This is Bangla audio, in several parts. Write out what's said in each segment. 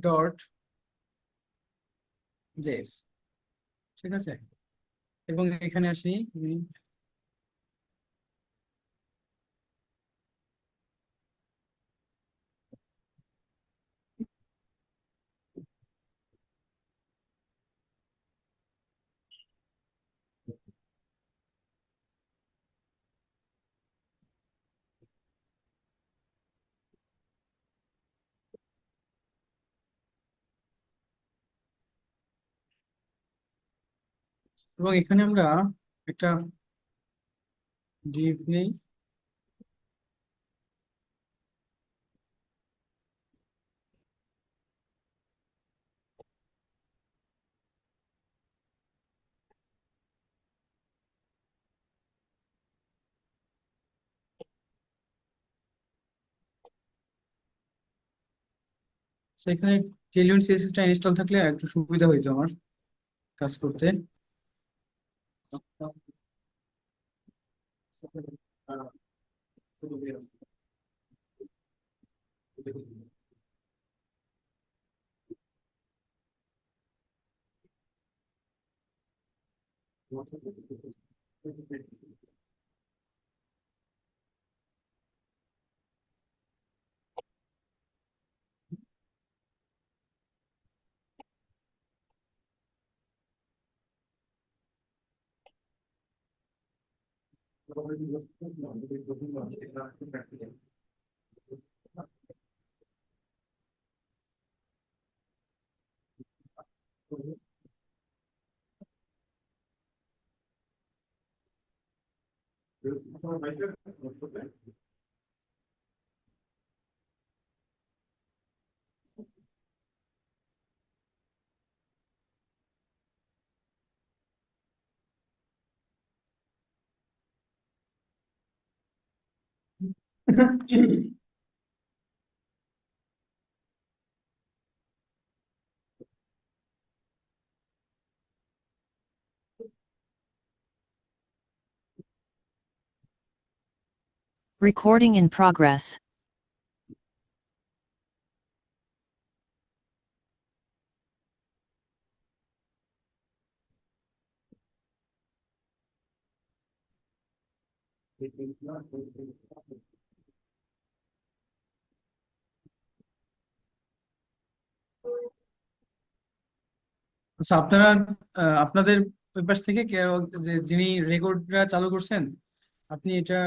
ডট জেএস, ঠিক আছে। এবং এখানে আসি এবং এখানে আমরা একটা ডিপ নেই। সেখানে টেলিয়ন সিএসএসটা ইনস্টল থাকলে একটু সুবিধা হইতো আমার কাজ করতে। Recording in progress. আচ্ছা, আপনারা আপনাদের ওই পাশ থেকে কেউ, যে যিনি রেকর্ডটা চালু করছেন, আপনি এটা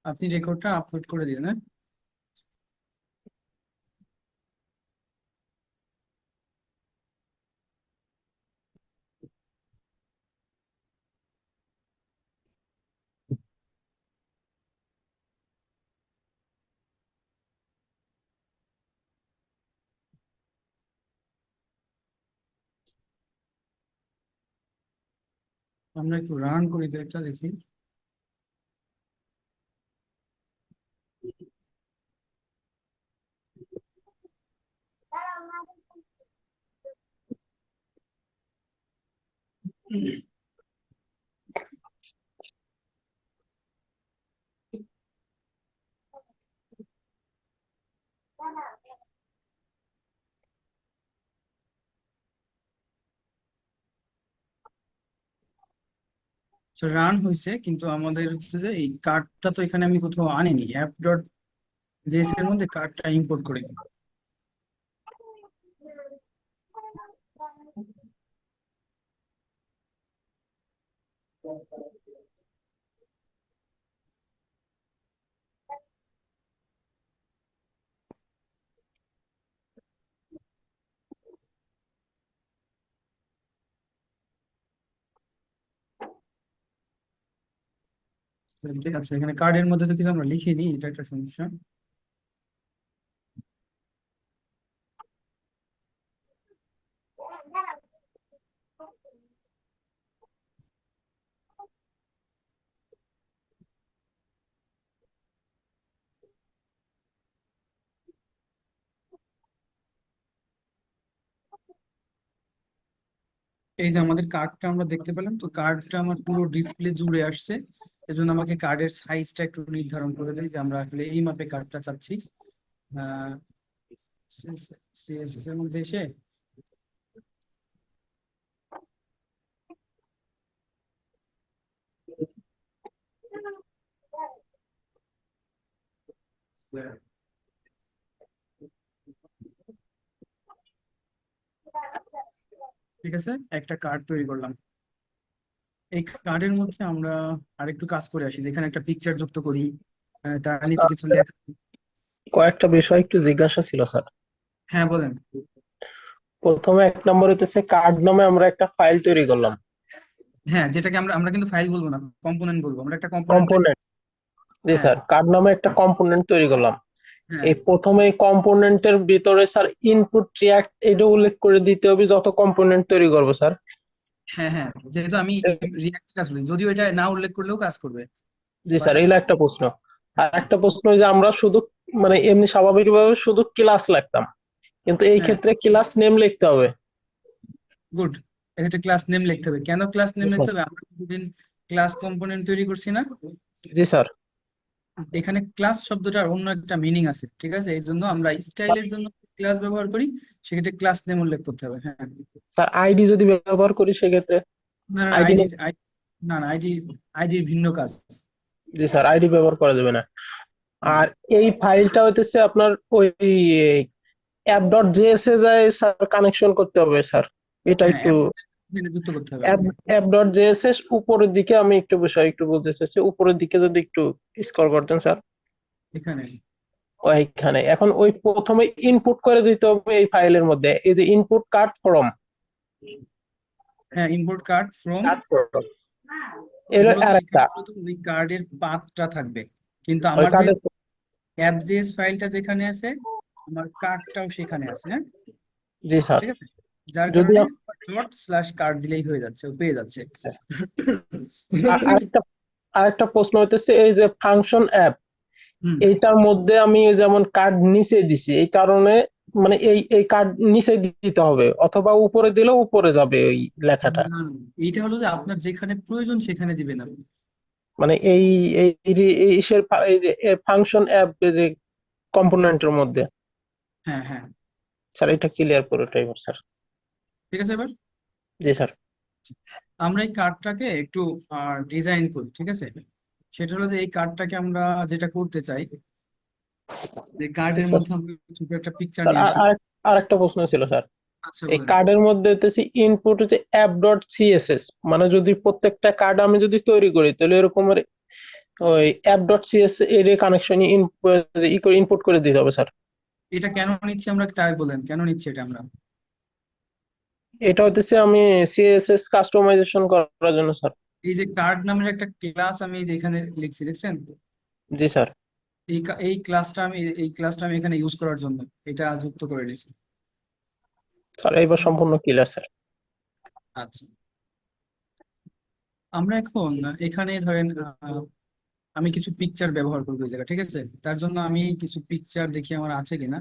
আপনি রেকর্ডটা আপলোড করে দিন, হ্যাঁ। আমরা একটু রান করি তো, একটা দেখি। রান হয়েছে, কিন্তু আমাদের হচ্ছে যে এই কার্ডটা তো এখানে আমি কোথাও আনিনি। অ্যাপ ডট জেএস এর মধ্যে কার্ডটা ইম্পোর্ট করে নিই। ঠিক আছে, এখানে কার্ডের মধ্যে তো কিছু আমরা লিখিনি, এটা একটা সমস্যা। এই যে আমাদের কার্ডটা আমরা দেখতে পেলাম, তো কার্ডটা আমার পুরো ডিসপ্লে জুড়ে আসছে। এজন্য আমাকে কার্ডের সাইজটা একটু নির্ধারণ করে দেয় যে আমরা আসলে এই মাপে কার্ডটা চাচ্ছি। সিএসএস এর মধ্যে এসে ঠিক আছে, একটা কার্ড তৈরি করলাম। এই কার্ডের মধ্যে আমরা আরেকটু কাজ করে আসি, যেখানে একটা পিকচার যুক্ত করি, তার নিচে স্যার, কিছু লেখা। কয়েকটা বিষয় একটু জিজ্ঞাসা ছিল স্যার। হ্যাঁ বলেন। প্রথমে এক নম্বর হইতেছে কার্ড নামে আমরা একটা ফাইল তৈরি করলাম। হ্যাঁ, যেটাকে আমরা আমরা কিন্তু ফাইল বলবো না, কম্পোনেন্ট বলবো। আমরা একটা কম্পোনেন্ট তৈরি। কম্পোনেন্ট, জি হ্যাঁ স্যার, কার্ড নামে একটা কম্পোনেন্ট তৈরি করলাম। হ্যাঁ এই প্রথমে এই কম্পোনেন্টের ভিতরে স্যার ইনপুট রিয়াক্ট এটা উল্লেখ করে দিতে হবে যত কম্পোনেন্ট তৈরি করবো স্যার। হ্যাঁ হ্যাঁ, যেহেতু আমি রিয়াক্ট কাজ করি, যদিও এটা না উল্লেখ করলেও কাজ করবে। জি বাট স্যার, এগুলো একটা প্রশ্ন। আর একটা প্রশ্ন যে আমরা শুধু মানে এমনি স্বাভাবিকভাবে শুধু ক্লাস লিখতাম, কিন্তু এই হ্যাঁ, ক্ষেত্রে ক্লাস নেম লিখতে হবে। গুড। এটা ক্লাস নেম লিখতে হবে। কেন ক্লাস জি নেম লিখতে স্যার। হবে? আমরা কিছুদিন ক্লাস কম্পোনেন্ট তৈরি করছি না, জি স্যার। এখানে ক্লাস শব্দটার অন্য একটা মিনিং আছে, ঠিক আছে? এই জন্য আমরা স্টাইলের জন্য ক্লাস ব্যবহার করি, সেক্ষেত্রে ক্লাস নেম উল্লেখ করতে হবে। হ্যাঁ, স্যার আইডি যদি ব্যবহার করি সেক্ষেত্রে না না আইডি, আইডি, না না আইডি, আইডির ভিন্ন কাজ। জি স্যার, আইডি ব্যবহার করা যাবে না। হুম, আর এই ফাইলটা হইতেছে আপনার ওই অ্যাপ ডট জেএসএস এ স্যার কানেকশন করতে হবে স্যার। এটা হ্যাঁ, একটু এখানে যুক্ত করতে হবে অ্যাপ আমাকে। অ্যাপ ডট জেএসএস উপরের দিকে আমি একটু বিষয় একটু বলতে চাইছি, উপরের দিকে যদি একটু স্ক্রল করতেন স্যার। এখানে ওইখানে এখন ওই প্রথমে ইনপুট করে দিতে হবে এই ফাইলের মধ্যে, এই যে ইনপুট কার্ড ফ্রম, হ্যাঁ, import card from. Card from এর মূলত আর একটা এখানে মূলত ওই কার্ডের পাথটা থাকবে, কিন্তু ওই আমার যে কার্ডের, অ্যাপ.জেএস ফাইলটা যেখানে আছে, আমার কার্ডটাও সেখানে আছে। হ্যাঁ, জি স্যার। ঠিক আছে, যার যদি কারণে ডট স্ল্যাশ কার্ড দিলেই হয়ে যাচ্ছে, ও পেয়ে যাচ্ছে। আরেকটা আরেকটা প্রশ্ন হইতেছে এই যে ফাংশন অ্যাপ, হুম, এইটার মধ্যে আমি যেমন কার্ড নিচে দিছি এই কারণে মানে এই কার্ড নিচে দিতে হবে অথবা উপরে দিলেও উপরে যাবে ওই লেখাটা। না, এইটা হলো যে আপনার যেখানে প্রয়োজন সেখানে দিবেন আপনি। মানে এই এই এই ইসের ফাংশন অ্যাপ যে কম্পোনেন্টের মধ্যে, হ্যাঁ হ্যাঁ, স্যার এটা ক্লিয়ার পুরোটাই স্যার। ঠিক আছে। এবার জি স্যার। আমরা এই কার্ডটাকে একটু ডিজাইন করি, ঠিক আছে? সেটা হলো যে এই কার্ডটাকে আমরা যেটা করতে চাই, যে কার্ডের স্যার, মধ্যে আমরা ছোট একটা পিকচার স্যার নিয়ে আসি। আর একটা প্রশ্ন ছিল স্যার। আচ্ছা এই বলেন। কার্ডের মধ্যে হচ্ছে ইনপুট হচ্ছে অ্যাপ ডট সিএসএস, মানে যদি প্রত্যেকটা কার্ড আমি যদি তৈরি করি তাহলে এরকমের ওই অ্যাপ ডট সিএস এর কানেকশন ইনপুট করে দিতে হবে স্যার। এটা কেন নিচ্ছি আমরা, তাই বলেন কেন নিচ্ছি এটা আমরা? এটা হচ্ছে আমি সিএসএস কাস্টমাইজেশন করার জন্য স্যার। এই যে কার্ড নামের একটা ক্লাস আমি এই যে এখানে লিখছি, দেখছেন? জি স্যার। এই ক্লাসটা আমি এখানে ইউজ করার জন্য এটা যুক্ত করে নিয়েছি। স্যার এইবার সম্পূর্ণ ক্লিয়ার স্যার। আচ্ছা, আমরা এখন এখানে ধরেন আমি কিছু পিকচার ব্যবহার করবো এই জায়গায়, ঠিক আছে? তার জন্য আমি কিছু পিকচার দেখি আমার আছে কিনা।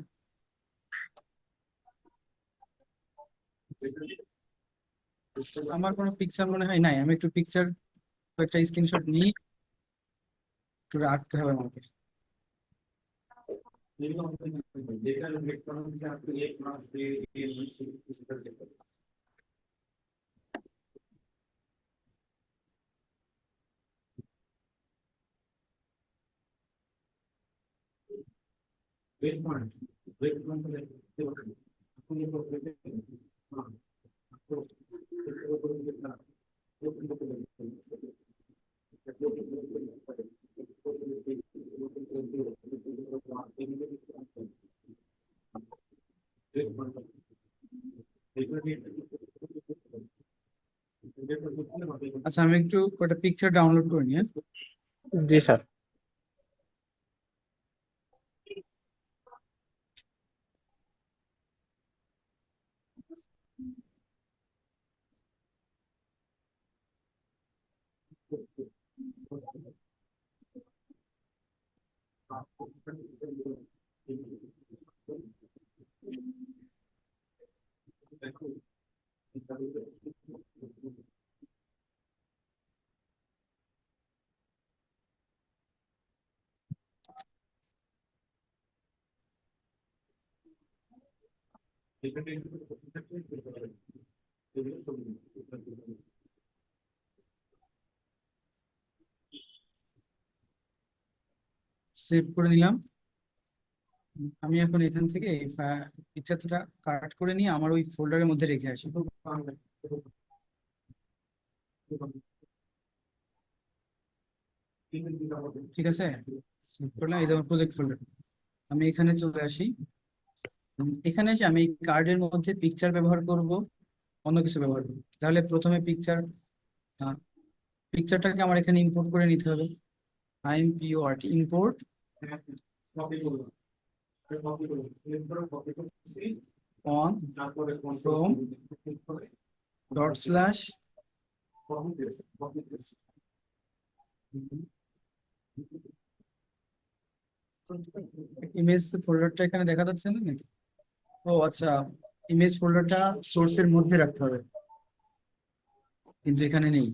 আমার কোনো পিকচার মনে হয় নাই। আমি একটু পিকচার, একটা স্ক্রিনশট নিয়ে একটু রাখতে হবে আমাকে। আচ্ছা, আমি একটু কটা পিকচার ডাউনলোড করে নিয়ে। জি স্যার। সেভ করে নিলাম। আমি এখন এখান থেকে এই পিকচারটা কাট করে নিয়ে আমার ওই ফোল্ডারের মধ্যে রেখে আসি। ঠিক আছে, সেভ করলাম, এই যে আমার প্রজেক্ট ফোল্ডার। আমি এখানে চলে আসি। এখানে এসে আমি কার্ডের মধ্যে পিকচার ব্যবহার করব, অন্য কিছু ব্যবহার করব। তাহলে প্রথমে পিকচারটাকে আমার এখানে ইম্পোর্ট করে নিতে হবে। IMPORT import on from dot slash image ফোল্ডারটা এখানে দেখা যাচ্ছে না নাকি? ও আচ্ছা, ইমেজ ফোল্ডারটা সোর্সের মধ্যে রাখতে হবে, কিন্তু এখানে নেই।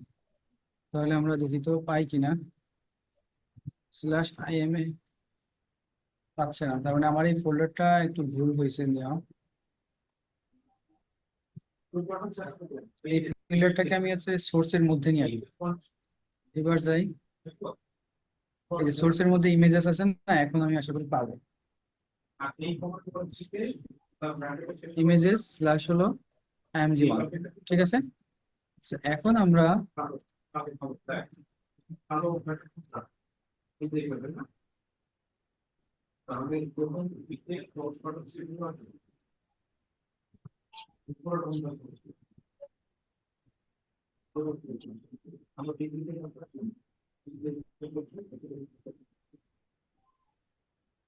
তাহলে আমরা দেখি তো পাই কিনা। /IMA পাচ্ছে না, তার মানে আমার এই ফোল্ডারটা একটু ভুল হয়েছে নেওয়া। এই ফোল্ডারটাকে আমি হচ্ছে সোর্সের মধ্যে নিয়ে আসবো। এবার যাই, এই যে সোর্সের মধ্যে ইমেজেস আছে না, এখন আমি আশা করি পাবো। ইমেজেস স্ল্যাশ হলো IMG1, ঠিক আছে। So, এখন আমরা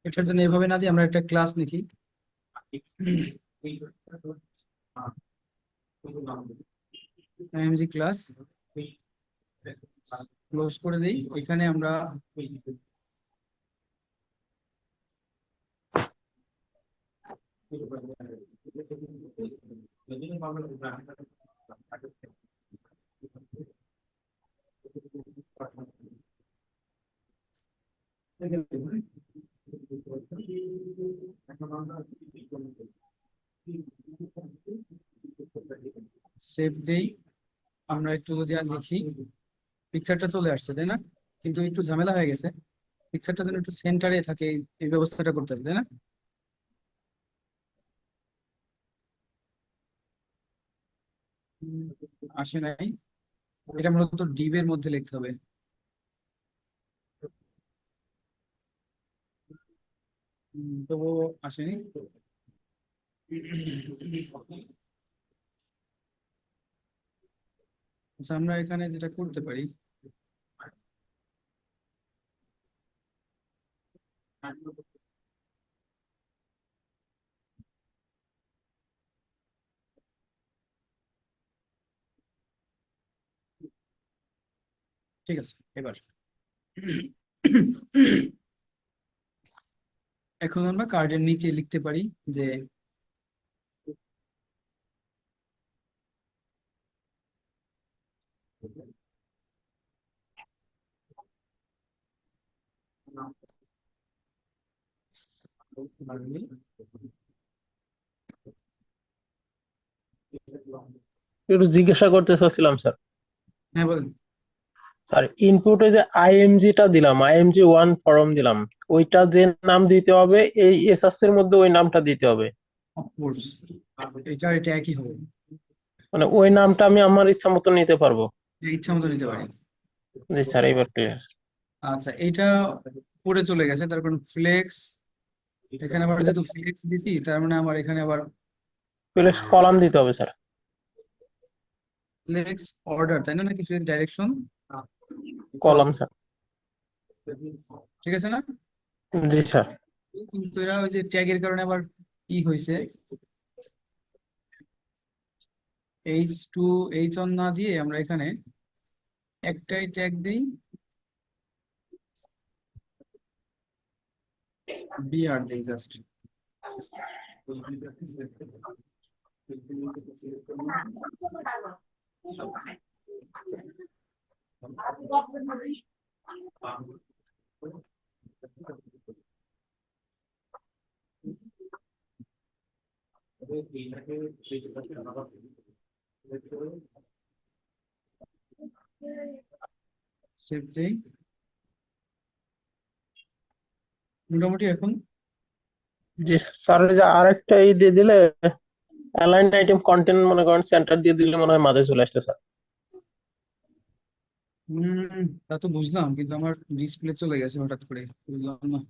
এটার জন্য এভাবে না দিয়ে আমরা একটা ক্লাস লিখি, IMG ক্লাস, ক্লোজ করে দিই। এখানে আমরা সেভ দেই। আমরা একটু যদি আর লিখি, পিকচারটা চলে আসছে তাই না, কিন্তু একটু ঝামেলা হয়ে গেছে। পিকচারটা যেন একটু সেন্টারে থাকে, এই ব্যবস্থাটা করতে হবে তাই না। আসে নাই, এটা মূলত ডিভের মধ্যে লিখতে হবে। তবুও আসেনি। আচ্ছা, আমরা এখানে যেটা করতে পারি, ঠিক আছে এবার এখন আমরা কার্ডের নিচে লিখতে পারি যে একটু জিজ্ঞাসা করতে চাচ্ছিলাম স্যার। হ্যাঁ বলেন। স্যার ইনপুটে যে আইএমজি টা দিলাম, IMG1 ফর্ম দিলাম, ওইটা যে নাম দিতে হবে এই এসএস এর মধ্যে ওই নামটা দিতে হবে। অফকোর্স, এটা একই হবে, মানে ওই নামটা আমি আমার ইচ্ছা মতো নিতে পারবো। ইচ্ছা মতো নিতে পারি। জি স্যার, এবার ক্লিয়ার। আচ্ছা, এটা পড়ে চলে গেছে, তার কারণ ফ্লেক্স, এখানে আবার যেহেতু ফ্লেক্স দিছি, তার মানে আমার এখানে আবার ফ্লেক্স কলাম দিতে হবে স্যার। ফ্লেক্স অর্ডার তাই না, নাকি ফ্লেক্স ডাইরেকশন? Column sir. ঠিক আছে না। জি স্যার। কিন্তু এরা ওই যে ট্যাগের কারণে আবার ই হয়েছে, H2 H1 না দিয়ে আমরা এখানে একটাই ট্যাগ দিই, BR দিই জাস্ট। সেভ দেই। মোটামুটি এখন জি স্যার, যে আরেকটা এই দিয়ে দিলে অ্যালাইন্ড আইটেম কন্টেন্ট মনে করেন সেন্টার দিয়ে দিলে মনে হয় মাঝে চলে আসতে স্যার। তা তো বুঝলাম, কিন্তু আমার ডিসপ্লে চলে গেছে হঠাৎ করে, বুঝলাম না।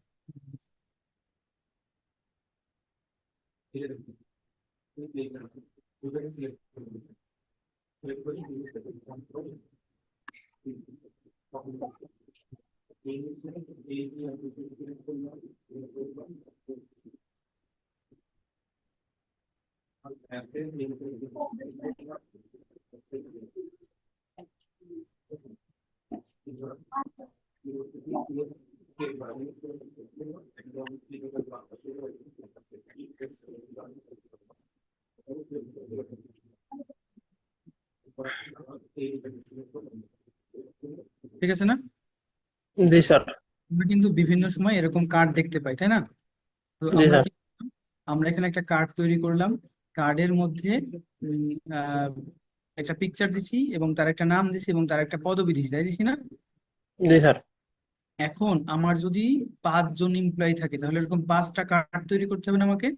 ঠিক আছে না? জি স্যার। আমরা কিন্তু বিভিন্ন সময় এরকম কার্ড দেখতে পাই, তাই না? তো জি আমরা স্যার। কি, আমরা এখানে একটা কার্ড তৈরি করলাম। কার্ডের মধ্যে উম, আহ, একটা পিকচার দিছি এবং তার একটা নাম দিছি এবং তার একটা পদবি দিছি, তাই দিছি না? জি স্যার। এখন আমার যদি 5 জন এমপ্লয়ি থাকে, তাহলে এরকম 5টা কার্ড তৈরি করতে হবে না আমাকে?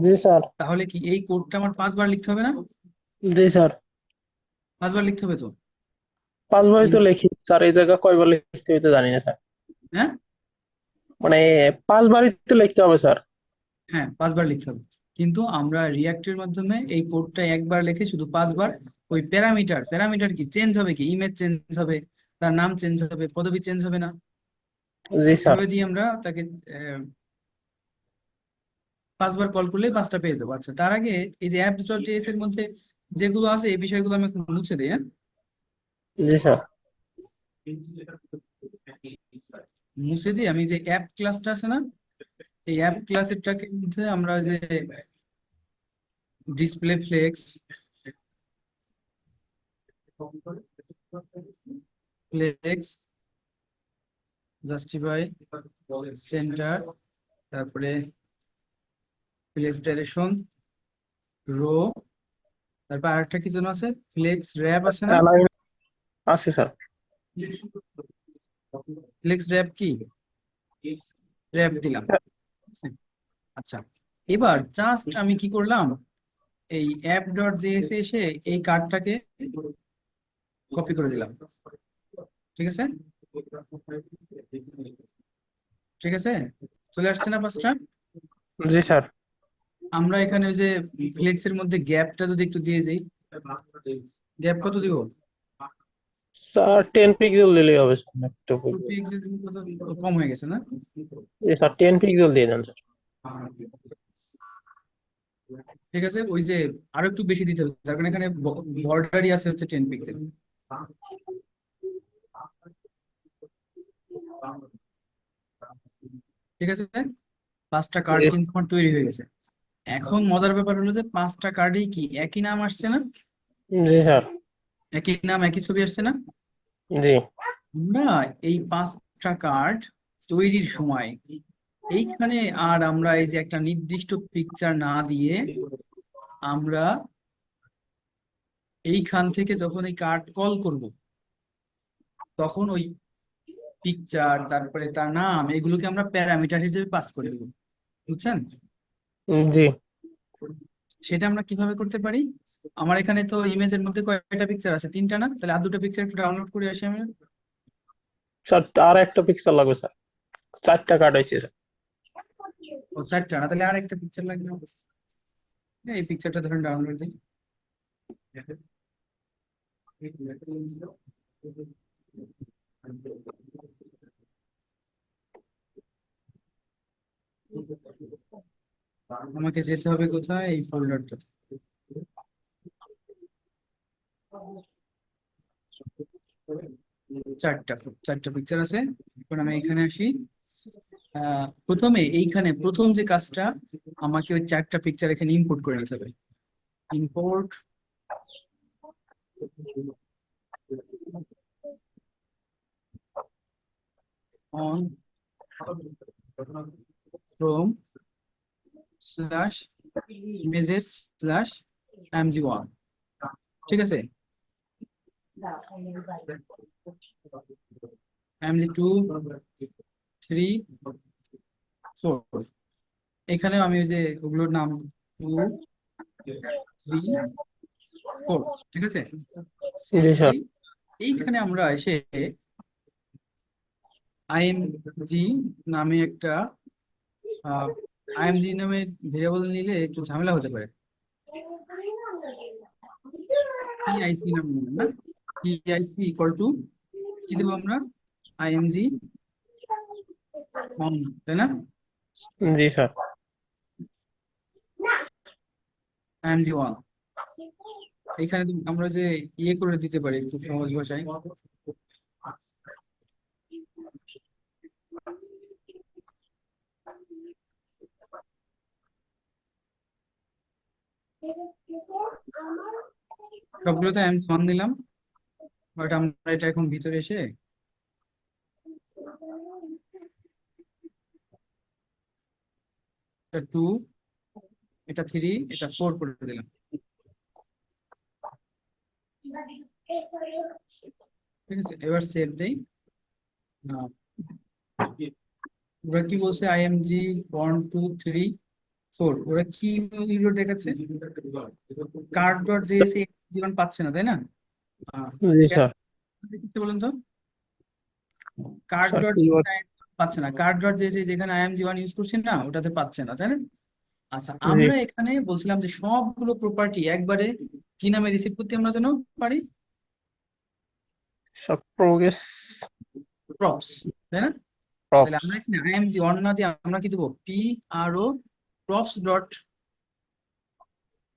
জি স্যার। তাহলে কি এই কোডটা আমার 5 বার লিখতে হবে না? জি স্যার। 5 বার লিখতে হবে তো? 5 বারই তো কিন্তু লিখি স্যার, এই জায়গা কয়বার লিখতে হইতে জানি না স্যার। হ্যাঁ, মানে 5বারই তো লিখতে হবে স্যার। হ্যাঁ 5 বার লিখতে হবে। কিন্তু আমরা রিয়াক্টের মাধ্যমে এই কোডটা একবার লিখে শুধু 5 বার, ওই প্যারামিটার, প্যারামিটার কি চেঞ্জ হবে, কি ইমেজ চেঞ্জ হবে, তার নাম চেঞ্জ হবে, পদবি চেঞ্জ হবে না? জি স্যার। এভাবে দিয়ে আমরা তাকে 5 বার কল করলে 5টা পেয়ে যাবো। আচ্ছা, তার আগে এই যে অ্যাপস.js এর মধ্যে যেগুলো আছে এই বিষয়গুলো আমি একটু মুছে দিই, হ্যাঁ? জি স্যার। মুছে দিই। আমি যে অ্যাপ ক্লাসটা আছে না, এই অ্যাপ ক্লাসেরটাকে মধ্যে আমরা যে display flex, flex, justify, center, তারপরে ফ্লেক্স ডাইরেকশন, রো, তারপর আরেকটা কি যেন আছে, ফ্লেক্স র্যাপ আছে না? অ্যালাইন আছে স্যার। ফ্লেক্স র্যাপ কি, র্যাপ দিলাম। আচ্ছা, এবার জাস্ট আমি কি করলাম, এই app.js এ এসে এই কার্ডটাকে কপি করে দিলাম। ঠিক আছে, ঠিক আছে, চলে আসছে না 5টা? জি স্যার। আমরা এখানে ওই যে ফ্লেক্সের মধ্যে গ্যাপটা যদি একটু দিয়ে দিই, গ্যাপ কত দিব? স্যার 10 পিক্সেল দিলেই হবে স্যার, একটু 2 pixel কম হয়ে গেছে না? জি স্যার, 10 পিক্সেল দিয়ে দেন স্যার। ঠিক আছে, ওই যে আরো একটু বেশি দিতে হবে, তার কারণ এখানে বর্ডারই আছে হচ্ছে 10 পিক্সেল। ঠিক আছে, 5টা কার্ড জি। কিন্তু আমার তৈরি হয়ে গেছে। এখন মজার ব্যাপার হলো যে 5টা কার্ডেই কি একই নাম আসছে না? জি স্যার। একই নাম, একই ছবি আসছে না? জি। আমরা এই 5টা কার্ড তৈরির সময় এইখানে আর আমরা এই যে একটা নির্দিষ্ট পিকচার না দিয়ে, আমরা এইখান থেকে যখন এই কার্ড কল করব, তখন ওই পিকচার তারপরে তার নাম এগুলোকে আমরা প্যারামিটার হিসেবে পাস করে দেবো। বুঝছেন? জি সেটা আমরা কিভাবে করতে পারি? আমার এখানে তো ইমেজের মধ্যে কয়টা পিকচার আছে, 3টা না? তাহলে আর 2টা পিকচার একটু ডাউনলোড করে আসি আমি। স্যার, আর একটা পিক্সেল লাগবে স্যার, 4টা কার্ড হয়েছে স্যার। ও 4টা না, তাহলে আর একটা পিকচার লাগবে। এই পিকচারটা ধরেন ডাউনলোড দিই। আমাকে যেতে হবে কোথায়, এই ফোল্ডারটা। 4টা, 4টা পিকচার আছে। এখন আমি এখানে আসি। প্রথমে এইখানে প্রথম যে কাজটা, আমাকে ওই 4টা পিকচার এখানে ইম্পোর্ট করে নিতে হবে। Import on from slash images slash mg1, ঠিক আছে, mg2 3 4। এখানেও আমি ওই যে ওগুলোর নাম 2 3 4, ঠিক আছে, সেভ জি স্যার। দেই। এইখানে আমরা এসে img নামে একটা img নামের ভেরিয়েবল নিলে একটু ঝামেলা হতে পারে। pic নাম নিলাম না, pic ইকুয়াল টু কি দেবো আমরা, img on, তাই না, জি স্যার। img1। এখানে তো আমরা যে ইয়ে করে দিতে পারি একটু সহজ ভাষায়, সবগুলো তো img1 দিলাম, বাট আমরা এটা এখন ভিতরে এসে এটা 2 এটা 3 এটা 4 করে দিলাম, ঠিক আছে। এবার সেভ দেই। আহ, ওরা কি বলছে, img 1 2 3 4, ওরা কি ইউরো দেখাচ্ছে, কার্ড ডট জেএসএ জীবন পাচ্ছে না, তাই না, জি কেন স্যার। দেখাচ্ছে বলুন তো, কার্ড স্যার ডট কি বল- জেএসএ পাচ্ছে না, কার্ড ডট জেএসএ যেখানে img1 ইউজ করছি না ওটাতে পাচ্ছে না, তাই না। আচ্ছা, জি আমরা এখানে বলছিলাম যে সবগুলো প্রপার্টি একবারে কি নামে রিসিভ করতে আমরা যেন পারি, স্যার প্রোগ্রেস প্রপস, তাই না। তাহলে প্রপস। আমরা এখানে img অন না দিয়ে আমরা কি দেবো, pro props dot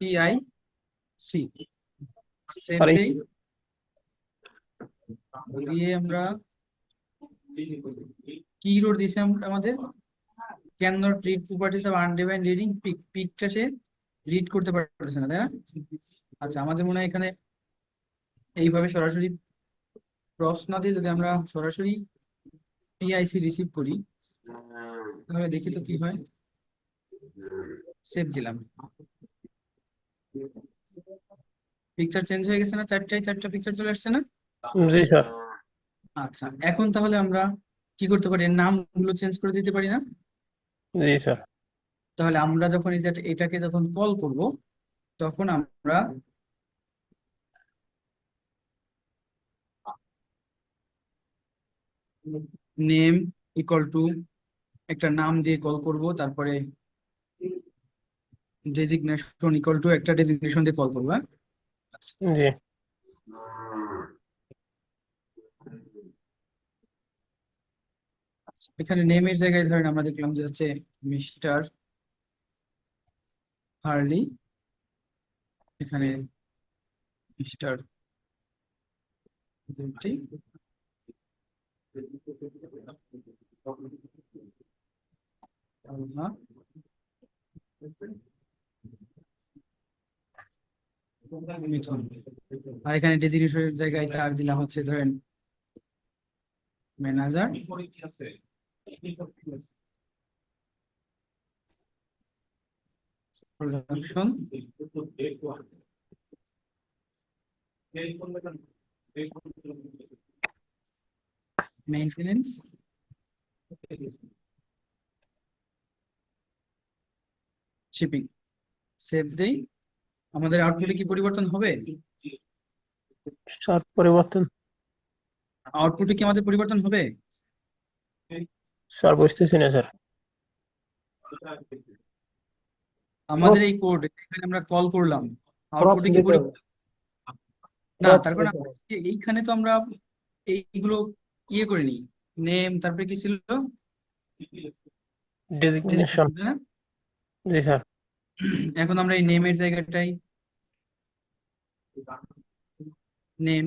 pic, save sir দেই। দিয়ে আমরা কি রোড দিয়েছি আমাদের, can not read properties of undefined reading pic, পিকটা সে রিড করতে পারতেছে না, তাই না। আচ্ছা, আমাদের মনে হয় এখানে এইভাবে সরাসরি প্রপস না দিয়ে যদি আমরা সরাসরি পিআইসি রিসিভ করি তাহলে দেখি তো কি হয়, সেভ দিলাম, পিকচার চেঞ্জ হয়ে গেছে না, চারটা পিকচার চলে আসছে না। জি স্যার। আচ্ছা, এখন তাহলে আমরা কি করতে পারি, এর নামগুলো চেঞ্জ করে দিতে পারি না। জি স্যার। তাহলে আমরা যখন এই যে এটাকে যখন কল করব তখন আমরা নেম ইকুয়াল টু একটা নাম দিয়ে কল করব, তারপরে ডেজিগনেশন ইকুয়াল টু একটা ডেজিগনেশন দিয়ে কল করবো, হ্যাঁ? আচ্ছা, জি আচ্ছা, এখানে নেমের জায়গায় ধরেন আমরা দেখলাম যে হচ্ছে মিস্টার হার্লি, এখানে মিস্টার মিথুন, আর এখানে ডেজিগনেশনের জায়গায় তার দিলাম হচ্ছে ধরেন manager, production, maintenance, shipping. Save দেই। আমাদের আউটপুটে কি পরিবর্তন হবে, স্যার পরিবর্তন। আউটপুটে কি আমাদের পরিবর্তন হবে, স্যার বুঝতেছি না স্যার। আমাদের এই কোড এখানে আমরা কল করলাম, প্রপস আউটপুটে কি দিতে হবে। পরিবর্তন, না প্রপস তার কারণ দিতে হবে। এইখানে তো আমরা এইগুলো ইয়ে করিনি, নেম তারপরে কি ছিল, ডেজিগনেশন। designation, তাই না। জি স্যার। এখন আমরা এই নেমের জায়গাটাই নেম,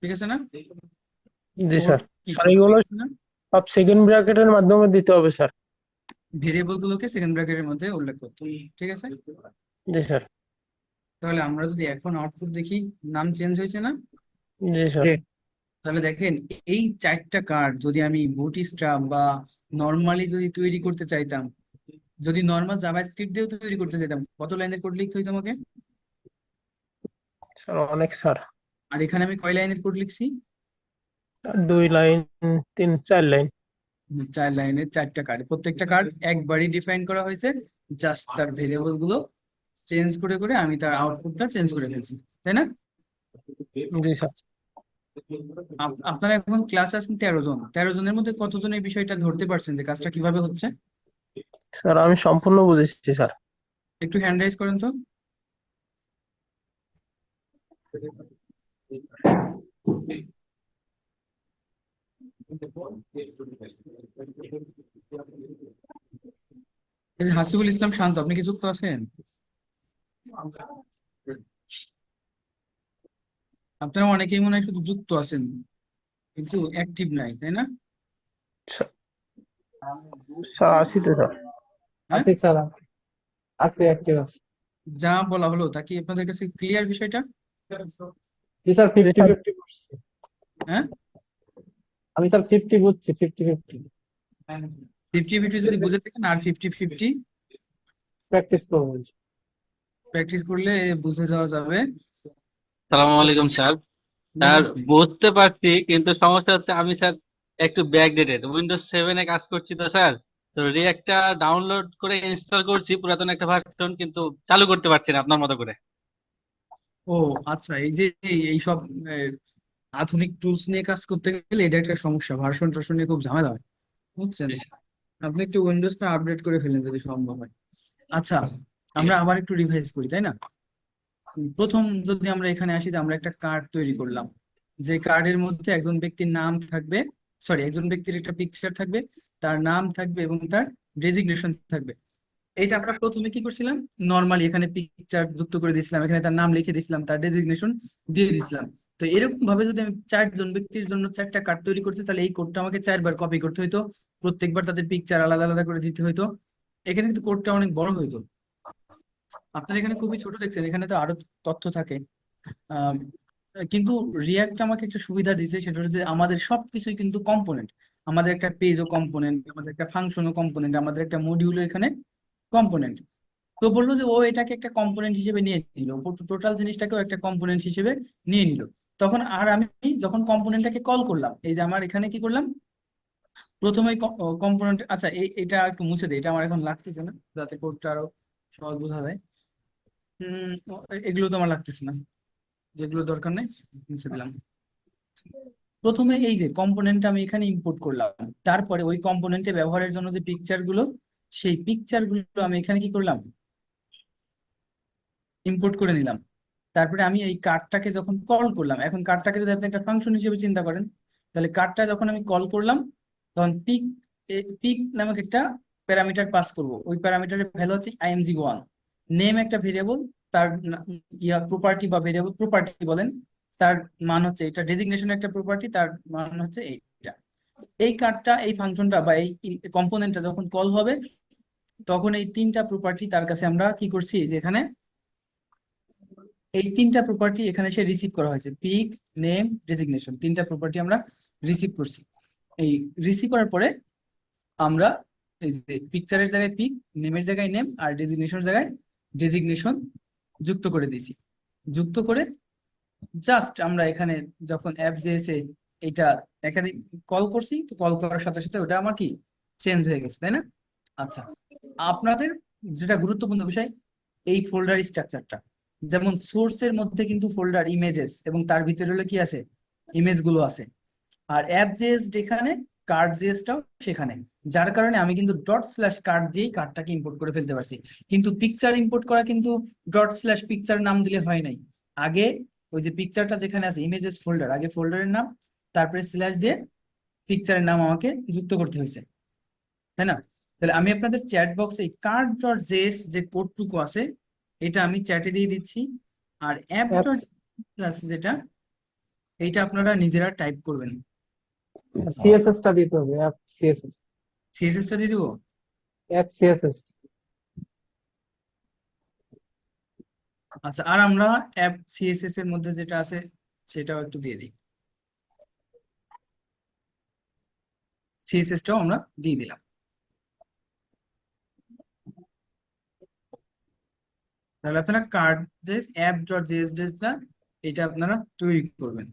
ঠিক আছে না, জি কোড স্যার। কি স্যার ছোট এগুলো হয়ে গেছে না, সব সেকেন্ড ব্র্যাকেটের মাধ্যমে দিতে হবে স্যার। ভেরিয়েবল গুলোকে সেকেন্ড ব্র্যাকেটের মধ্যে উল্লেখ করতে হবে, ঠিক আছে। জি স্যার। তাহলে আমরা যদি এখন আউটপুট দেখি, নাম চেঞ্জ হয়েছে না? জি স্যার। তাহলে দেখেন, এই 4টা কার্ড যদি আমি বুটস্ট্র্যাপ বা নর্মালি যদি তৈরি করতে চাইতাম, যদি নর্মাল জাভাস্ক্রিপ্ট দিয়েও তৈরি করতে চাইতাম, কত লাইনের কোড লিখতে হইতো আমাকে? স্যার অনেক স্যার। আর এখানে আমি কয় লাইনের কোড লিখছি? 2 লাইন, 3-4 লাইন। 4 লাইনের 4টা কার্ড, প্রত্যেকটা কার্ড একবারই ডিফাইন করা হয়েছে, জাস্ট তার ভেরিয়েবল গুলো চেঞ্জ করে করে আমি তার আউটপুটটা চেঞ্জ করে ফেলছি, তাই না? জি স্যার। আপনারা এখন ক্লাস আছেন 13 জন, 13 জনের মধ্যে কতজন এই বিষয়টা ধরতে পারছেন যে কাজটা কিভাবে হচ্ছে? স্যার আমি সম্পূর্ণ বুঝেছি স্যার। একটু হ্যান্ড রাইজ করেন তো। এই যে হাসিবুল ইসলাম শান্ত, আপনি কি যুক্ত আছেন? আপনারা অনেকেই মনে হয় শুধু যুক্ত আছেন, কিন্তু অ্যাক্টিভ নাই, তাই না? স্যার স্যার আছি তো স্যার। হ্যাঁ, আছি স্যার, আছি অ্যাক্টিভ আছি। যা বলা হলো তা কি আপনাদের কাছে ক্লিয়ার বিষয়টা? জি স্যার, জি 50 স্যার। 50 বুঝছি। হ্যাঁ, আমি স্যার 50 বুঝছি, 50 50 50-50 যদি বুঝে থাকেন, আর 50-50 প্র্যাকটিস করবো। প্র্যাকটিস করলে বুঝে যাওয়া যাবে। সালামু আলাইকুম স্যার। স্যার বুঝতে পারছি, কিন্তু সমস্যা হচ্ছে আমি স্যার একটু ব্যাকডেটেড, উইন্ডোজ 7-এ কাজ করছি তো স্যার। তো রিঅ্যাক্টটা ডাউনলোড করে ইনস্টল করছি পুরাতন একটা ভার্সন, কিন্তু চালু করতে পারছি না আপনার মতো করে। ও আচ্ছা, এই যে এইসব আধুনিক টুলস নিয়ে কাজ করতে গেলে এটা একটা সমস্যা, ভার্সন টার্সন নিয়ে খুব ঝামেলা হয়, বুঝছেন? জি স্যার। আপনি একটু উইন্ডোজটা আপডেট করে ফেলেন যদি সম্ভব হয়। আচ্ছা, ঠিক আমরা আছে। আবার একটু রিভাইজ করি, তাই না? প্রথম যদি আমরা এখানে আসি, যে আমরা একটা কার্ড তৈরি করলাম, যে কার্ডের মধ্যে একজন ব্যক্তির নাম থাকবে, সরি, একজন ব্যক্তির একটা পিকচার থাকবে, তার নাম থাকবে এবং তার ডেজিগনেশন থাকবে। এইটা আমরা প্রথমে কি করছিলাম, নর্মালি এখানে পিকচার যুক্ত করে দিয়েছিলাম, এখানে তার নাম লিখে দিয়েছিলাম, তার ডেজিগনেশন দিয়ে দিয়েছিলাম। তো এরকম ভাবে যদি আমি 4জন ব্যক্তির জন্য 4টা কার্ড তৈরি করছি, তাহলে এই কোডটা আমাকে 4বার কপি করতে হইতো, প্রত্যেকবার তাদের পিকচার আলাদা আলাদা করে দিতে হইতো। এখানে কিন্তু কোডটা অনেক বড় হইতো। আপনার এখানে খুবই ছোট দেখছেন, এখানে তো আরো তথ্য থাকে। আহ, কিন্তু রিয়াক্ট আমাকে একটা সুবিধা দিয়েছে, সেটা হচ্ছে যে আমাদের সবকিছুই কিন্তু কম্পোনেন্ট। আমাদের একটা পেজও কম্পোনেন্ট, আমাদের একটা ফাংশনও কম্পোনেন্ট, আমাদের একটা মডিউলও এখানে কম্পোনেন্ট। তো বললো যে ও এটাকে একটা কম্পোনেন্ট হিসেবে নিয়ে নিল, টোটাল জিনিসটাকেও একটা কম্পোনেন্ট হিসেবে নিয়ে নিল। তখন আর আমি যখন কম্পোনেন্টটাকে কল করলাম, এই যে আমার এখানে কি করলাম, প্রথমে কম্পোনেন্ট, আচ্ছা এটা একটু মুছে দিই, এটা আমার এখন লাগতেছে না, যাতে কোডটা আরো সহজ বোঝা যায়। এগুলো তো আমার লাগতেছে না, যেগুলো দরকার নেই মুছে দিলাম। প্রথমে এই যে কম্পোনেন্টটা আমি এখানে ইম্পোর্ট করলাম, তারপরে ওই কম্পোনেন্টে ব্যবহারের জন্য যে পিকচার গুলো, সেই পিকচার গুলো আমি এখানে কি করলাম, ইম্পোর্ট করে নিলাম। তারপরে আমি এই কার্ডটাকে যখন কল করলাম, এখন কার্ডটাকে যদি আপনি একটা ফাংশন হিসেবে চিন্তা করেন, তাহলে কার্ডটা যখন আমি কল করলাম, তখন পিক পিক নামক একটা প্যারামিটার পাস করব। ওই প্যারামিটারের ভ্যালু হচ্ছে img1। নেম একটা ভেরিয়েবল, তার প্রপার্টি বা ভেরিয়েবল প্রপার্টি বলেন, তার মান হচ্ছে এটা, ডেজিগনেশন একটা প্রপার্টি, তার মান হচ্ছে এইটা। এই কার্ডটা, এই ফাংশনটা বা এই কম্পোনেন্টটা যখন কল হবে, তখন এই 3টা প্রপার্টি তার কাছে আমরা কি করছি, যে এখানে এই 3টা প্রপার্টি এখানে সে রিসিভ করা হয়েছে, পিক, নেম, ডেজিগনেশন, 3টা প্রপার্টি আমরা রিসিভ করছি। এই রিসিভ করার পরে আমরা এই যে পিকচারের জায়গায় পিক, নেমের জায়গায় নেম, আর ডেজিগনেশনের জায়গায় ডেজিগনেশন যুক্ত করে দিয়েছি। যুক্ত করে জাস্ট আমরা এখানে যখন অ্যাপ জেএসএ এটা এখানে কল করছি, তো কল করার সাথে সাথে ওটা আমার কি চেঞ্জ হয়ে গেছে, তাই না? আচ্ছা, আপনাদের যেটা গুরুত্বপূর্ণ বিষয়, এই ফোল্ডার স্ট্রাকচারটা, যেমন সোর্সের মধ্যে কিন্তু ফোল্ডার ইমেজেস, এবং তার ভিতরে হলে কি আছে, ইমেজ গুলো আছে। আর অ্যাপ জেএস যেখানে, কার্ড জেএসটাও সেখানে, যার কারণে আমি কিন্তু ডট স্ল্যাশ কার্ড দিয়েই কার্ডটাকে ইম্পোর্ট করে ফেলতে পারছি। কিন্তু পিকচার ইম্পোর্ট করা কিন্তু ডট স্ল্যাশ পিকচার নাম দিলে হয় নাই, আগে ওই যে পিকচারটা যেখানে আছে ইমেজেস ফোল্ডার, আগে ফোল্ডারের নাম, তারপরে স্ল্যাশ দিয়ে পিকচারের নাম আমাকে যুক্ত করতে হয়েছে, তাই না? তাহলে আমি আপনাদের চ্যাট বক্সে এই কার্ড ডট জেএস যে কোডটুকু আছে, এটা আমি চ্যাটে দিয়ে দিচ্ছি। আর অ্যাপ ডট আছে যেটা, এইটা আপনারা নিজেরা টাইপ করবেন। সিএসএস টা দিতে হবে, অ্যাপ সিএসএস, সিএসএস টা দিয়ে দিব। App CSS. আচ্ছা, আর আমরা অ্যাপ সিএসএস এর মধ্যে যেটা আছে সেটাও একটু দিয়ে দিই। সিএসএসটাও আমরা দিয়ে দিলাম। তাহলে আপনারা কার্ড যে অ্যাপ ডট জেএসডিএসটা এটা আপনারা তৈরি করবেন।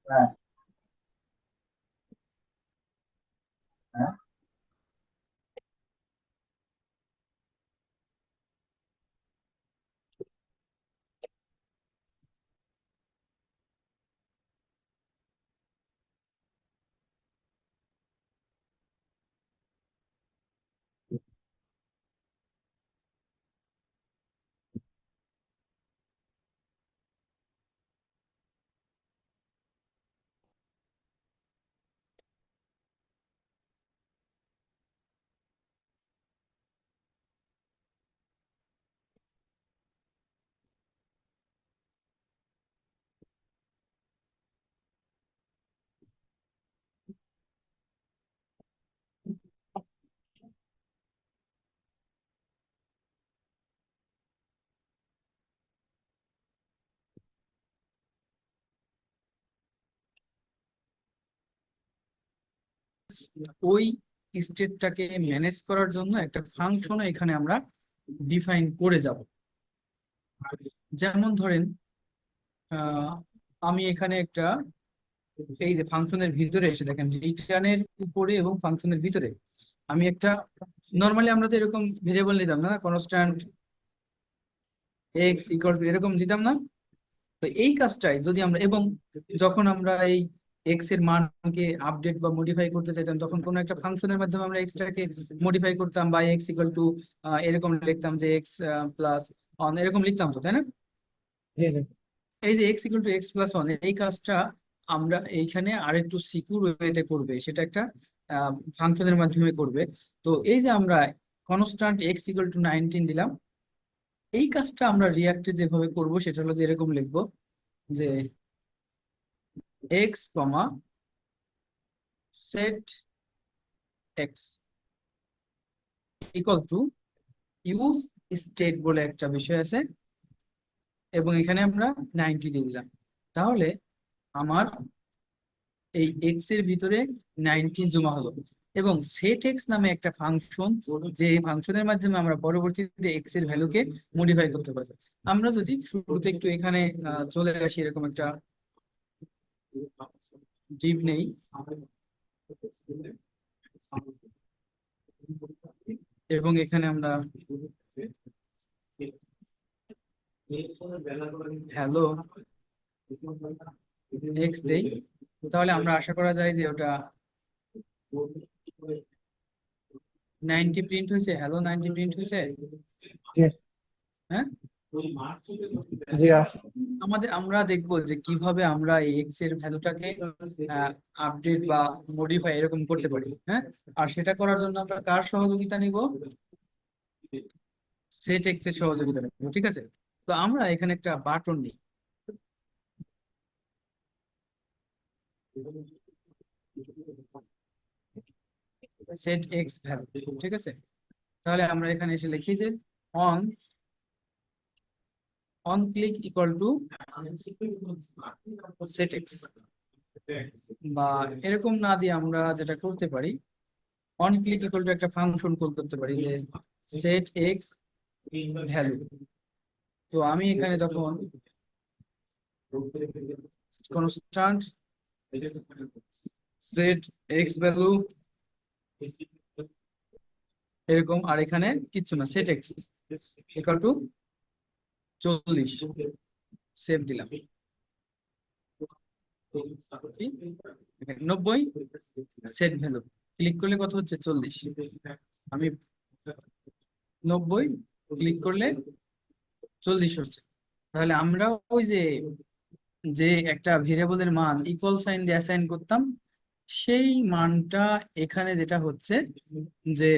হ্যাঁ, হ্যাঁ। ওই স্টেটটাকে ম্যানেজ করার জন্য একটা ফাংশন এখানে আমরা ডিফাইন করে যাব। যেমন ধরেন আহ, আমি এখানে একটা, এই যে ফাংশনের ভিতরে এসে দেখেন রিটার্নের উপরে এবং ফাংশনের ভিতরে আমি একটা, নর্মালি আমরা তো এরকম ভেরিয়েবল নিতাম না, কনস্ট্যান্ট এক্স ইকুয়াল টু এরকম দিতাম না। তো এই কাজটাই যদি আমরা, এবং যখন আমরা এই এক্স এর মানকে আপডেট বা মডিফাই করতে চাইতাম তখন কোনো একটা ফাংশনের মাধ্যমে আমরা এক্সটাকে মডিফাই করতাম, বা এক্স ইকুয়াল টু এরকম লিখতাম যে এক্স প্লাস অন এরকম লিখতাম তো, তাই না? জি জি। এই যে x equal to x plus one, এই কাজটা আমরা এইখানে আরেকটু সিকিউর ওয়েতে করবে, সেটা একটা ফাংশনের মাধ্যমে করবে। তো এই যে আমরা কনস্ট্যান্ট এক্স ইকুয়াল টু 19 দিলাম, এই কাজটা আমরা রিয়াক্টে যেভাবে করব সেটা হলো যে এরকম লিখবো যে x comma set x equal to use state বলে একটা বিষয় আছে, এবং এখানে আমরা 90 দিয়ে দিলাম। তাহলে আমার এই এক্স এর ভিতরে 19 জমা হলো, এবং সেট এক্স নামে একটা ফাংশন, যে ফাংশনের মাধ্যমে আমরা পরবর্তীতে এক্স এর ভ্যালুকে মডিফাই করতে পারবো। আমরা যদি শুরুতে একটু এখানে চলে আসি, এরকম একটা ডিপ নেই, এবং এখানে আমরা হ্যালো এক্স দেই, তাহলে আমরা আশা করা যায় যে ওটা 90 প্রিন্ট হয়েছে, হ্যালো 90 প্রিন্ট হয়েছে। জি হ্যাঁ, জি আমরা দেখবো যে কিভাবে আমরা এই এক্স এর ভ্যালুটাকে আপডেট বা মডিফাই এরকম করতে পারি। হ্যাঁ, আর সেটা করার জন্য আমরা কার সহযোগিতা নিব? সেট এক্স এর সহযোগিতা নিব, ঠিক আছে? তো আমরা এখানে একটা বাটন নিই, সেট এক্স ভ্যালু, ঠিক আছে? তাহলে আমরা এখানে এসে লিখি যে on on click equal to set x, বা এরকম না দিয়ে আমরা যেটা করতে পারি, অন ক্লিক ইকুয়াল টু একটা ফাংশন কল করতে পারি যে সেট এক্স ভ্যালু। তো আমি এখানে তখন কনস্ট্যান্ট সেট এক্স ভ্যালু এরকম, আর এখানে কিচ্ছু না, set x equal to 40, save দিলাম। 90 সেট ভ্যালু, ক্লিক করলে কত হচ্ছে 40, আমি 90 ক্লিক করলে 40 হচ্ছে। তাহলে আমরা ওই যে যে একটা ভেরিয়েবলের মান ইকুয়াল সাইন দিয়ে অ্যাসাইন করতাম, সেই মানটা এখানে যেটা হচ্ছে যে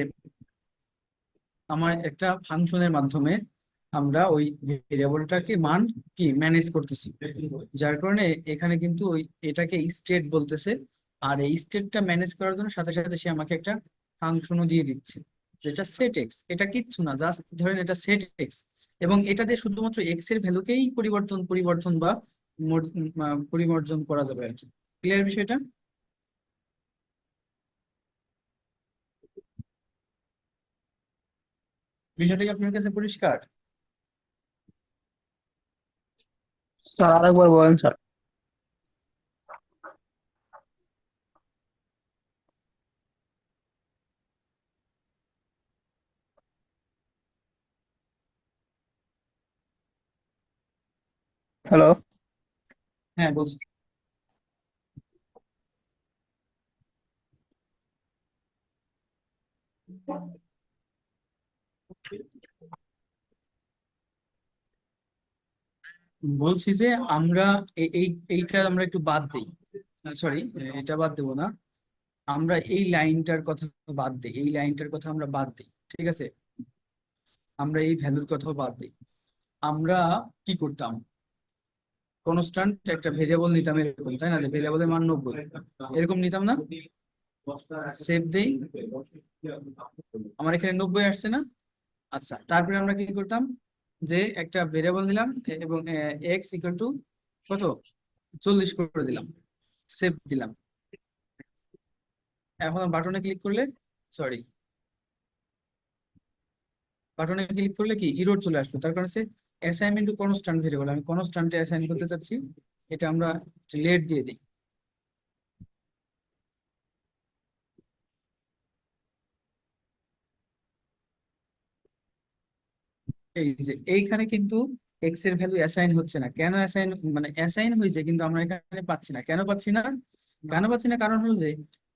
আমার একটা ফাংশনের মাধ্যমে আমরা ওই ভেরিয়েবলটাকে মান কি ম্যানেজ করতেছি, যার কারণে এখানে কিন্তু ওই এটাকে স্টেট বলতেছে। আর এই স্টেটটা ম্যানেজ করার জন্য সাথে সাথে সে আমাকে একটা ফাংশনও দিয়ে দিচ্ছে যেটা সেট এক্স। এটা কিচ্ছু না, জাস্ট ধরেন এটা সেট এক্স, এবং এটা দিয়ে শুধুমাত্র এক্স এর ভ্যালুকেই পরিবর্তন বা পরিমার্জন করা যাবে আর কি। ক্লিয়ার বিষয়টা? বিষয়টা কি আপনার কাছে পরিষ্কার? স্যার আরেকবার বলেন স্যার। হ্যালো। হ্যাঁ, বলছি। বলছি যে আমরা এইটা আমরা একটু বাদ দিই, সরি এটা বাদ দেবো না, আমরা এই লাইনটার কথা বাদ দিই, এই লাইনটার কথা আমরা বাদ দিই, ঠিক আছে? আমরা এই ভ্যালুর কথাও বাদ দিই। আমরা কি করতাম, কনস্ট্যান্ট একটা ভেরিয়েবল নিতাম এরকম, তাই না, যে ভেরিয়েবলের মান 90 এরকম নিতাম না? সেভ দেই, আমার এখানে 90 আসছে না? আচ্ছা, তারপরে আমরা কি করতাম, যে একটা ভেরিয়েবল নিলাম এবং এক্স ইকুয়াল টু কত 40 করে দিলাম, সেভ দিলাম। এখন বাটনে ক্লিক করলে, সরি, বাটনে ক্লিক করলে কি ইরর চলে আসলো, তার কারণ হচ্ছে অ্যাসাইনমেন্ট টু কনস্ট্যান্ট ভেরিয়েবল, আমি কনস্ট্যান্টে অ্যাসাইন করতে চাচ্ছি, এটা আমরা লেট দিয়ে দিই। এই যে এইখানে কিন্তু এক্স এর ভ্যালু অ্যাসাইন হচ্ছে না, কেন অ্যাসাইন, মানে অ্যাসাইন হয়েছে কিন্তু আমরা এখানে পাচ্ছি না, কেন পাচ্ছি না? কেন পাচ্ছি না, কারণ হলো যে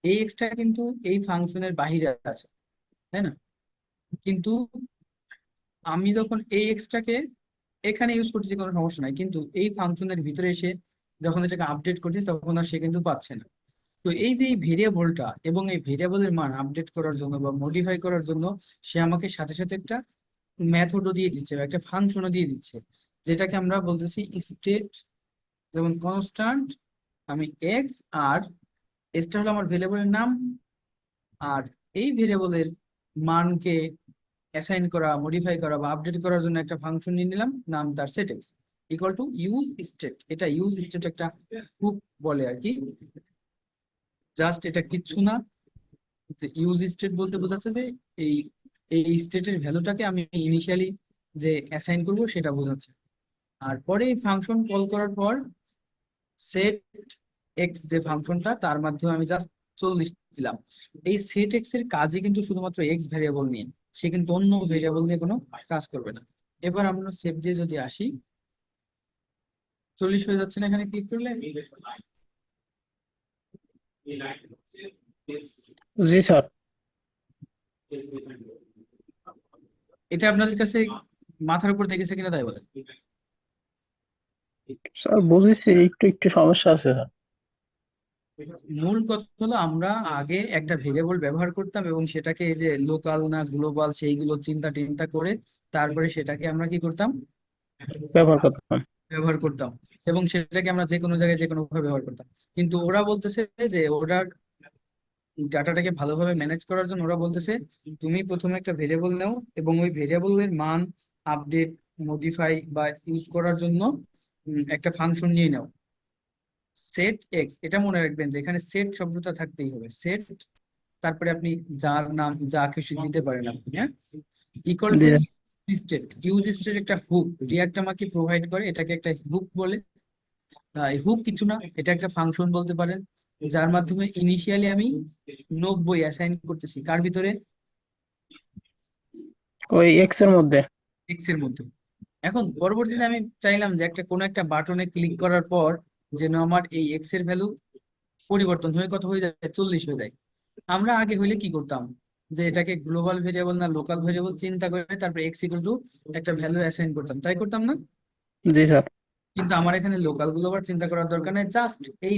এই এক্সটা কিন্তু এই ফাংশনের বাহিরে আছে, তাই না? কিন্তু আমি যখন এই এক্সটাকে এখানে ইউজ করতেছি কোনো সমস্যা নাই, কিন্তু এই ফাংশনের ভিতরে এসে যখন এটাকে আপডেট করছি তখন আর সে কিন্তু পাচ্ছে না। তো এই যে এই ভেরিয়েবলটা এবং এই ভেরিয়েবলের মান আপডেট করার জন্য বা মডিফাই করার জন্য সে আমাকে সাথে সাথে একটা মেথডও দিয়ে দিচ্ছে বা একটা ফাংশনও দিয়ে দিচ্ছে, যেটাকে আমরা বলতেছি স্টেট। যেমন কনস্ট্যান্ট, আমি এক্স, আর এক্সটা হলো আমার ভেরিয়েবলের নাম, আর এই ভেরিয়েবলের মানকে অ্যাসাইন করা, মডিফাই করা বা আপডেট করার জন্য একটা ফাংশন নিয়ে নিলাম, নাম তার set x equal to use state. এটা ইউজ স্টেট একটা হুক বলে আর কি, জাস্ট এটা কিচ্ছু না, যে ইউজ স্টেট বলতে বোঝাচ্ছে যে এই এই স্টেটের ভ্যালুটাকে আমি ইনিশিয়ালি যে অ্যাসাইন করব সেটা বোঝাচ্ছে। আর পরে এই ফাংশন কল করার পর সেট এক্স যে ফাংশনটা, তার মাধ্যমে আমি জাস্ট 40 দিলাম। এই সেট এক্স এর কাজই কিন্তু শুধুমাত্র এক্স ভ্যারিয়েবল নিয়ে, সে কিন্তু অন্য ভ্যারিয়েবল নিয়ে কোনো কাজ করবে না। এবার আমরা সেভ দিয়ে যদি আসি, 40 হয়ে যাচ্ছে না এখানে ক্লিক করলে? জি স্যার। এটা আপনাদের কাছে মাথার উপর দেখেছে কিনা তাই বলেন। স্যার বুঝেছি, একটু একটু সমস্যা আছে স্যার। মূল কথা হলো আমরা আগে একটা ভেরিয়েবল ব্যবহার করতাম এবং সেটাকে এই যে লোকাল না গ্লোবাল সেইগুলো চিন্তা টিন্তা করে তারপরে সেটাকে আমরা কি করতাম, ব্যবহার করতাম। ব্যবহার করতাম, এবং সেটাকে আমরা যে কোনো জায়গায় যে কোনো ভাবে ব্যবহার করতাম। কিন্তু ওরা বলতেছে যে ওরা ডাটাটাকে ভালোভাবে ম্যানেজ করার জন্য ওরা বলতেছে তুমি প্রথমে একটা ভেরিয়েবল নাও এবং ওই ভেরিয়েবলের মান আপডেট, মডিফাই বা ইউজ করার জন্য একটা ফাংশন নিয়ে নাও, সেট এক্স। এটা মনে রাখবেন যে এখানে সেট শব্দটা থাকতেই হবে, সেট, তারপরে আপনি যার নাম যা কিছু দিতে পারেন আপনি, হ্যাঁ, equal G to sir. State. Use state একটা হুক রিয়াক্ট আমাকে প্রোভাইড করে, এটাকে একটা হুক বলে। হুক কিছু না, এটা একটা ফাংশন বলতে পারেন, যার মাধ্যমে ইনিশিয়ালি আমি 90 অ্যাসাইন করতেছি কার ভিতরে, ওই এক্স এর মধ্যে। এক্স এর মধ্যে। এখন পরবর্তীতে আমি চাইলাম যে একটা কোনো একটা বাটনে ক্লিক করার পর যেন আমার এই এক্স এর ভ্যালু পরিবর্তন হয়ে কত হয়ে যায়, 40 হয়ে যায়। আমরা আগে হইলে কি করতাম, যে এটাকে গ্লোবাল ভেরিয়েবল না লোকাল ভেরিয়েবল চিন্তা করে তারপরে এক্স ইকুয়াল টু একটা ভ্যালু অ্যাসাইন করতাম, তাই করতাম না? জি স্যার। কিন্তু আমার এখানে লোকাল গ্লোবাল চিন্তা করার দরকার নেই, জাস্ট এই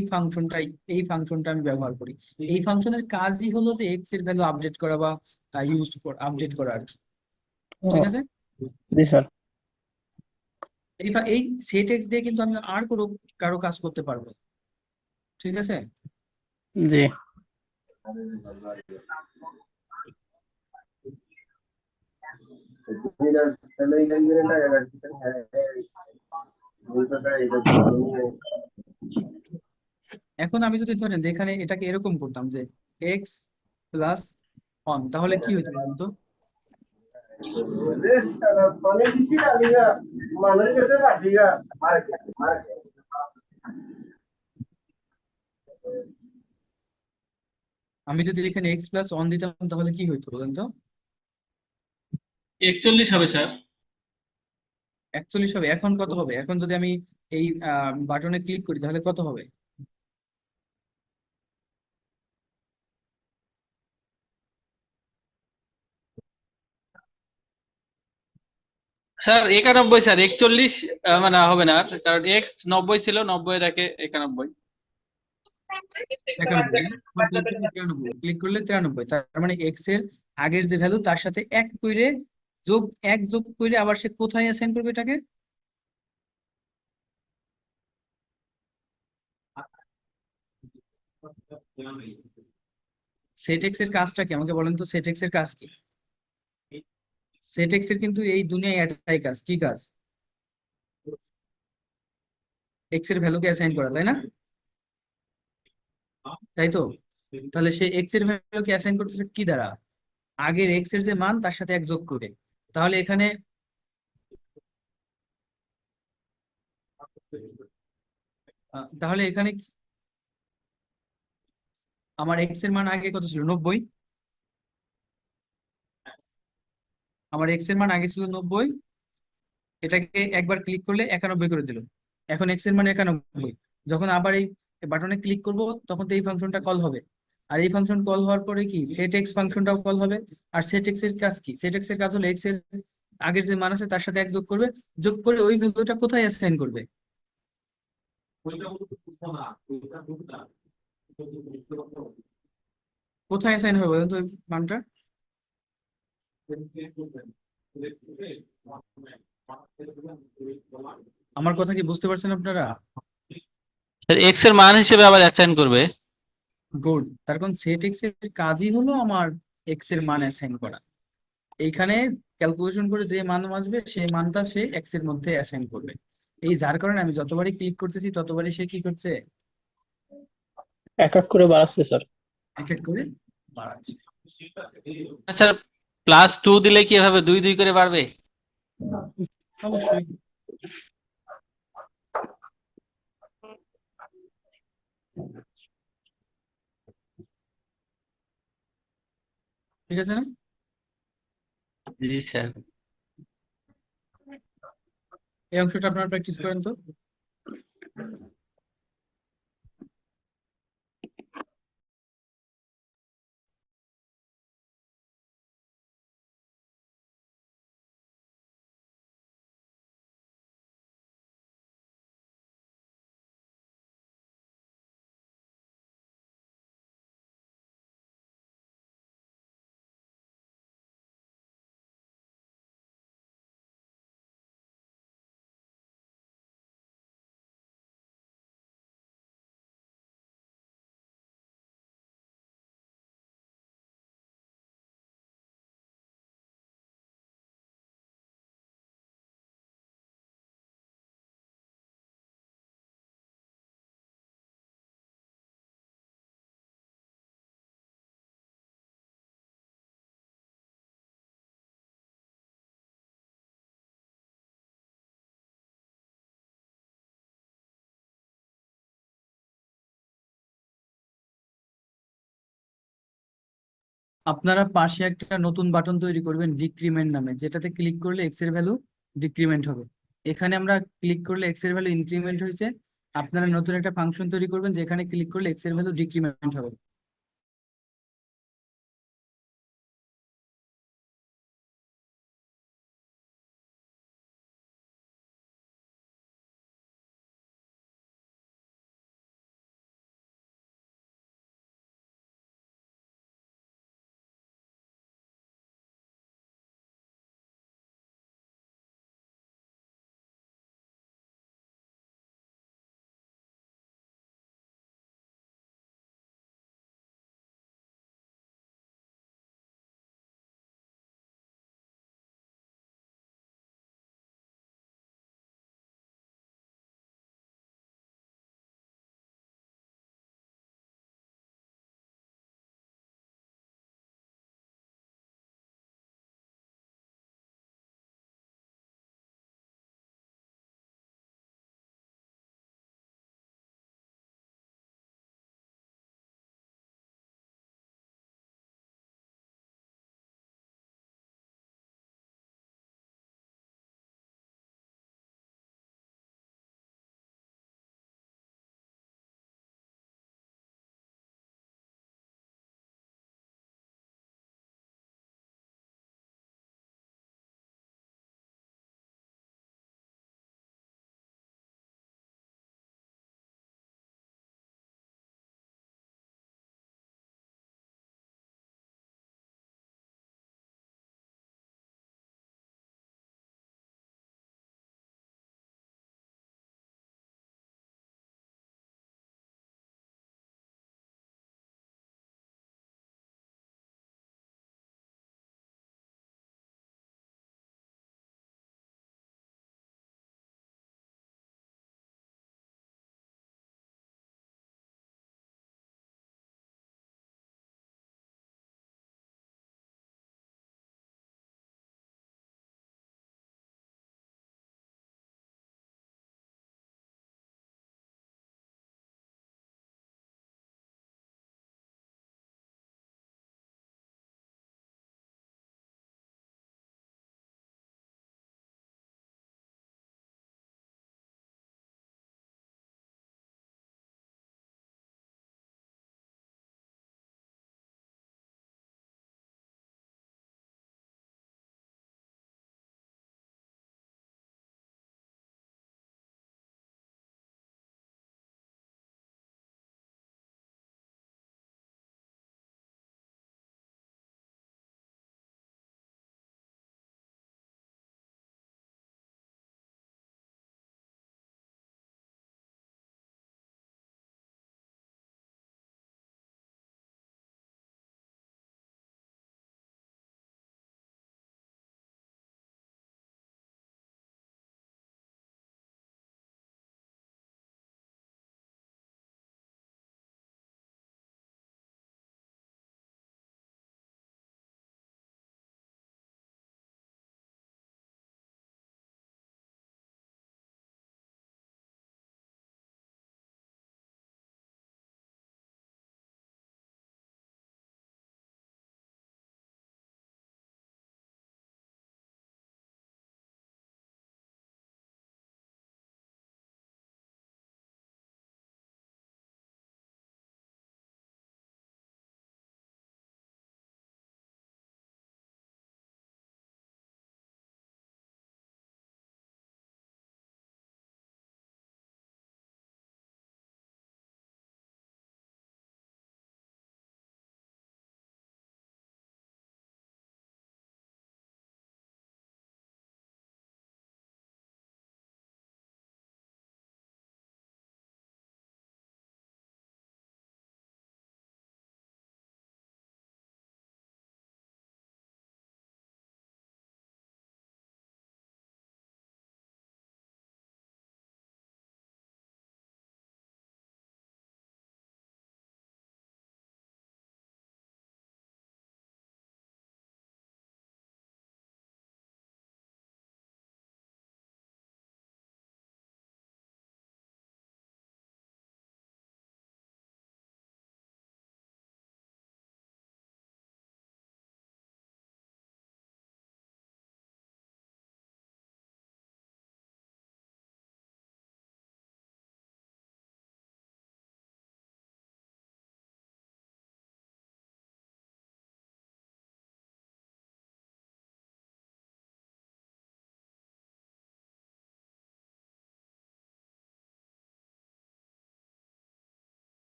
ফাংশনটা আমি ব্যবহার করি। এই ফাংশনের কাজই হলো যে এক্স এর ভ্যালু আপডেট করা বা আপডেট করা আর কি। ও, ঠিক আছে, জি স্যার। এই সেট এক্স দিয়ে কিন্তু আমি আর কোনো কারো কাজ করতে পারবো না। ঠিক আছে, জি এখন আমি যদি ধরেন যে এখানে এটাকে এরকম করতাম যে এক্স প্লাস অন, তাহলে কি হইতো বলুন তো? আমি যদি এখানে এক্স প্লাস অন দিতাম তাহলে কি হইতো বলেন তো? 41 হবে স্যার। 41 হবে। এখন কত হবে, এখন যদি আমি এই বাটনে ক্লিক করি তাহলে কত হবে? স্যার 91 স্যার, 41 মানে হবে না আর, কারণ এক্স 90 ছিল, 90 রেখে 91। 91 না? আবার ক্লিক করলে 93, ক্লিক করলে 93, তার মানে এক্স এর আগের যে ভ্যালু তার সাথে এক কইরে যোগ, এক যোগ কইরে আবার সে কোথায় অ্যাসাইন করবে এটাকে? সেট এক্স এর কাজটা কি আমাকে বলেন তো, সেট এক্স এর কাজ কি? সেট এক্স এর কিন্তু এই দুনিয়ায় একটাই কাজ, কি কাজ? এক্স এর ভ্যালুকে অ্যাসাইন করা, তাই না? তাই তো। তাহলে সে এক্স এর ভ্যালুকে অ্যাসাইন করতেছে কি দ্বারা? আগের এক্স এর যে মান তার সাথে এক যোগ করে। তাহলে এখানে তাহলে এখানে আমার এক্স এর মান আগে কত ছিল, 90। আমার এক্স এর মান আগে ছিল 90, এটাকে একবার ক্লিক করলে 91 করে দিল। এখন এক্স এর মান 91, যখন আবার এই বাটনে ক্লিক করব তখন তো এই ফাংশনটা কল হবে। আর এই ফাংশন কল হওয়ার পরে কি সেট এক্স ফাংশনটাও কল হবে। আর সেট এক্স এর কাজ কি? সেট এক্স এর কাজ হলো এক্স এর আগের যে মান আছে তার সাথে এক যোগ করবে, যোগ করে ওই ভ্যালুটা কোথায় অ্যাসাইন করবে? কোথায় অ্যাসাইন হবে বলেন তো ওই মানটা? আমার কথা কি বুঝতে পারছেন আপনারা? স্যার এক্স এর মান হিসেবে আবার অ্যাসাইন করবে। গুড। তার কারণ সেট এক্স এর কাজই হলো আমার এক্স এর মান অ্যাসাইন করা। এইখানে ক্যালকুলেশন করে যে মান আসবে সেই মানটা সে এক্স এর মধ্যে অ্যাসাইন করবে। এই যার কারণে আমি যতবারই ক্লিক করতেছি ততবারই সে কি করছে, এক এক করে বাড়াচ্ছে স্যার। এক এক করে বাড়াচ্ছে। স্যার +2 দিলে কি এভাবে 2 2 করে বাড়বে? অবশ্যই। ঠিক আছে না? জি স্যার। এই অংশটা আপনারা প্র্যাকটিস করেন তো। আপনারা পাশে একটা নতুন বাটন তৈরি করবেন ডিক্রিমেন্ট নামে, যেটাতে ক্লিক করলে এক্স এর ভ্যালু ডিক্রিমেন্ট হবে। এখানে আমরা ক্লিক করলে এক্স এর ভ্যালু ইনক্রিমেন্ট হয়েছে, আপনারা নতুন একটা ফাংশন তৈরি করবেন যেখানে ক্লিক করলে এক্স এর ভ্যালু ডিক্রিমেন্ট হবে।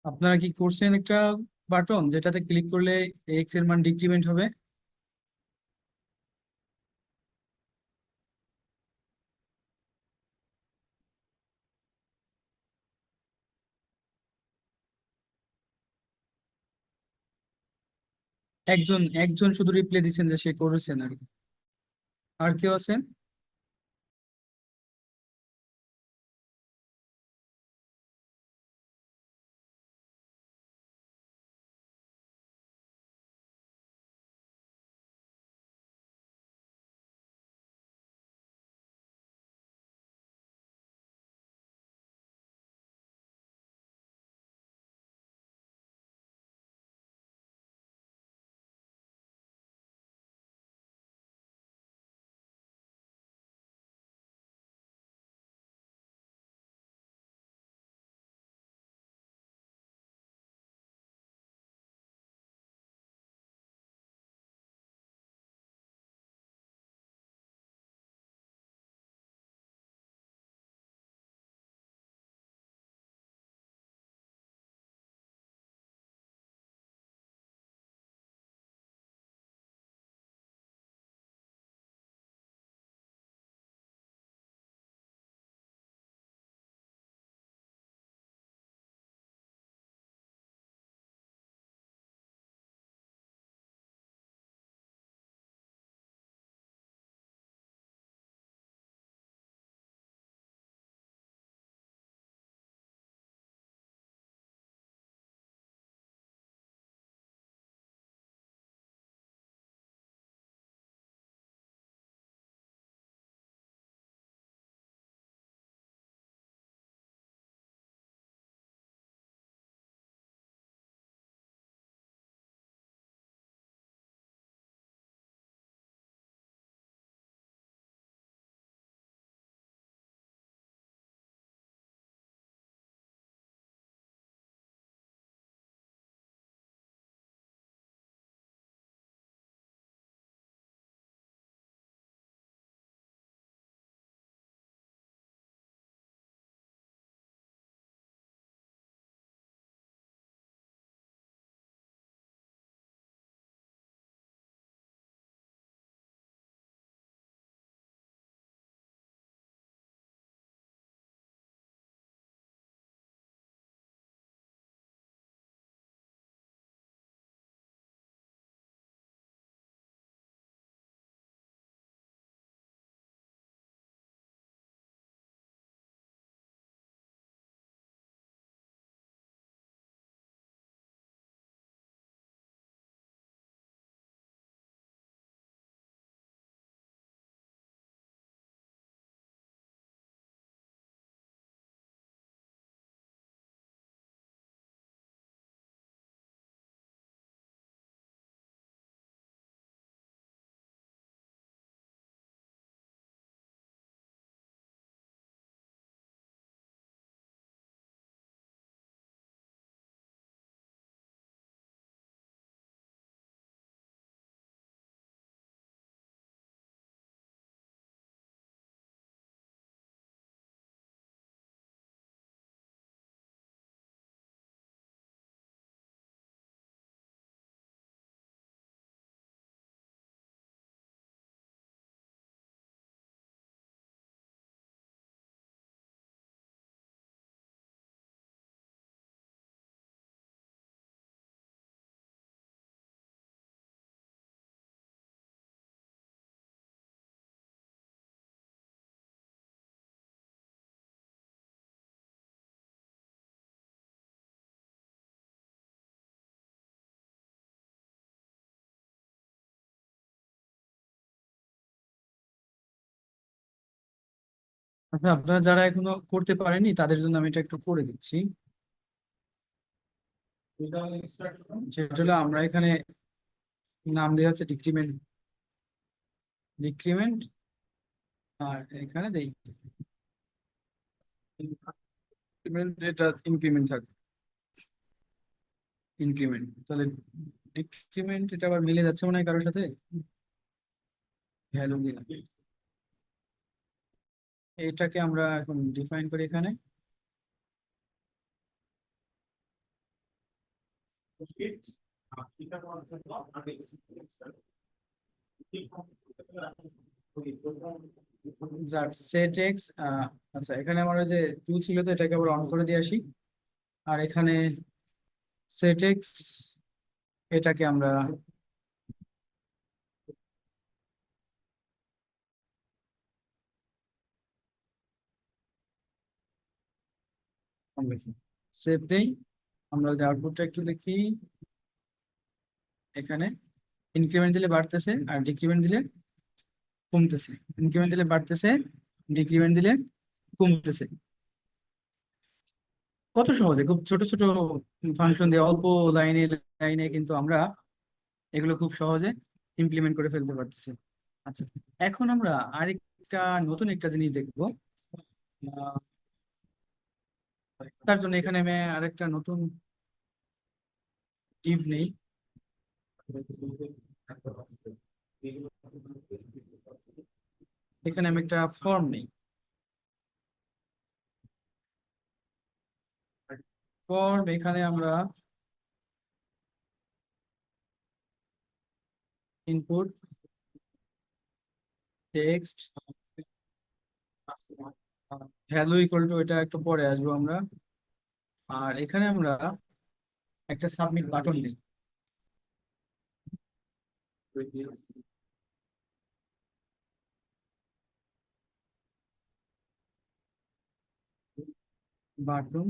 আপনারা কি করছেন একটা বাটন যেটাতে ক্লিক করলে এক্স এর মান ডিক্রিমেন্ট হবে? একজন একজন শুধু রিপ্লাই দিচ্ছেন যে সে করেছেন আর কি। আর কেউ আছেন? আচ্ছা, আপনারা যারা এখনো করতে পারেননি তাদের জন্য আমি এটা একটু করে দিচ্ছি। সেটা হলো আমরা এখানে নাম দেওয়া হচ্ছে ডিক্রিমেন্ট, ডিক্রিমেন্ট, আর এখানে দেই increment, এটা ইনক্রিমেন্ট থাকবে, ইনক্রিমেন্ট। তাহলে ডিক্রিমেন্ট এটা আবার মিলে যাচ্ছে মনে হয় কারোর সাথে, ভ্যালু দিলাম। এটাকে আমরা এখন ডিফাইন করি এখানে। সেট এক্স, আচ্ছা এখানে আমার ওই যে 2 ছিল তো এটাকে আবার অন করে দিয়ে আসি। আর এখানে সেট এক্স, এটাকে আমরা সেভ দেই। আমরা যদি আউটপুটটা একটু দেখি, এখানে ইনক্রিমেন্ট দিলে বাড়তেছে আর ডিক্রিমেন্ট দিলে কমতেছে, ইনক্রিমেন্ট দিলে বাড়তেছে, ডিক্রিমেন্ট দিলে কমতেছে। কত সহজে, খুব ছোট ছোট ফাংশন দিয়ে অল্প লাইনে লাইনে কিন্তু আমরা এগুলো খুব সহজে ইমপ্লিমেন্ট করে ফেলতে পারতেছি। আচ্ছা, এখন আমরা আরেকটা নতুন একটা জিনিস দেখবো। আহ, তার জন্য এখানে আমি আরেকটা নতুন ডিভ নেই। এখানে আমি একটা ফর্ম নেই। ফর্ম এখানে আমরা input text value equal to, এটা একটু পরে আসবো আমরা। আর এখানে আমরা একটা সাবমিট বাটন নেই। বাটন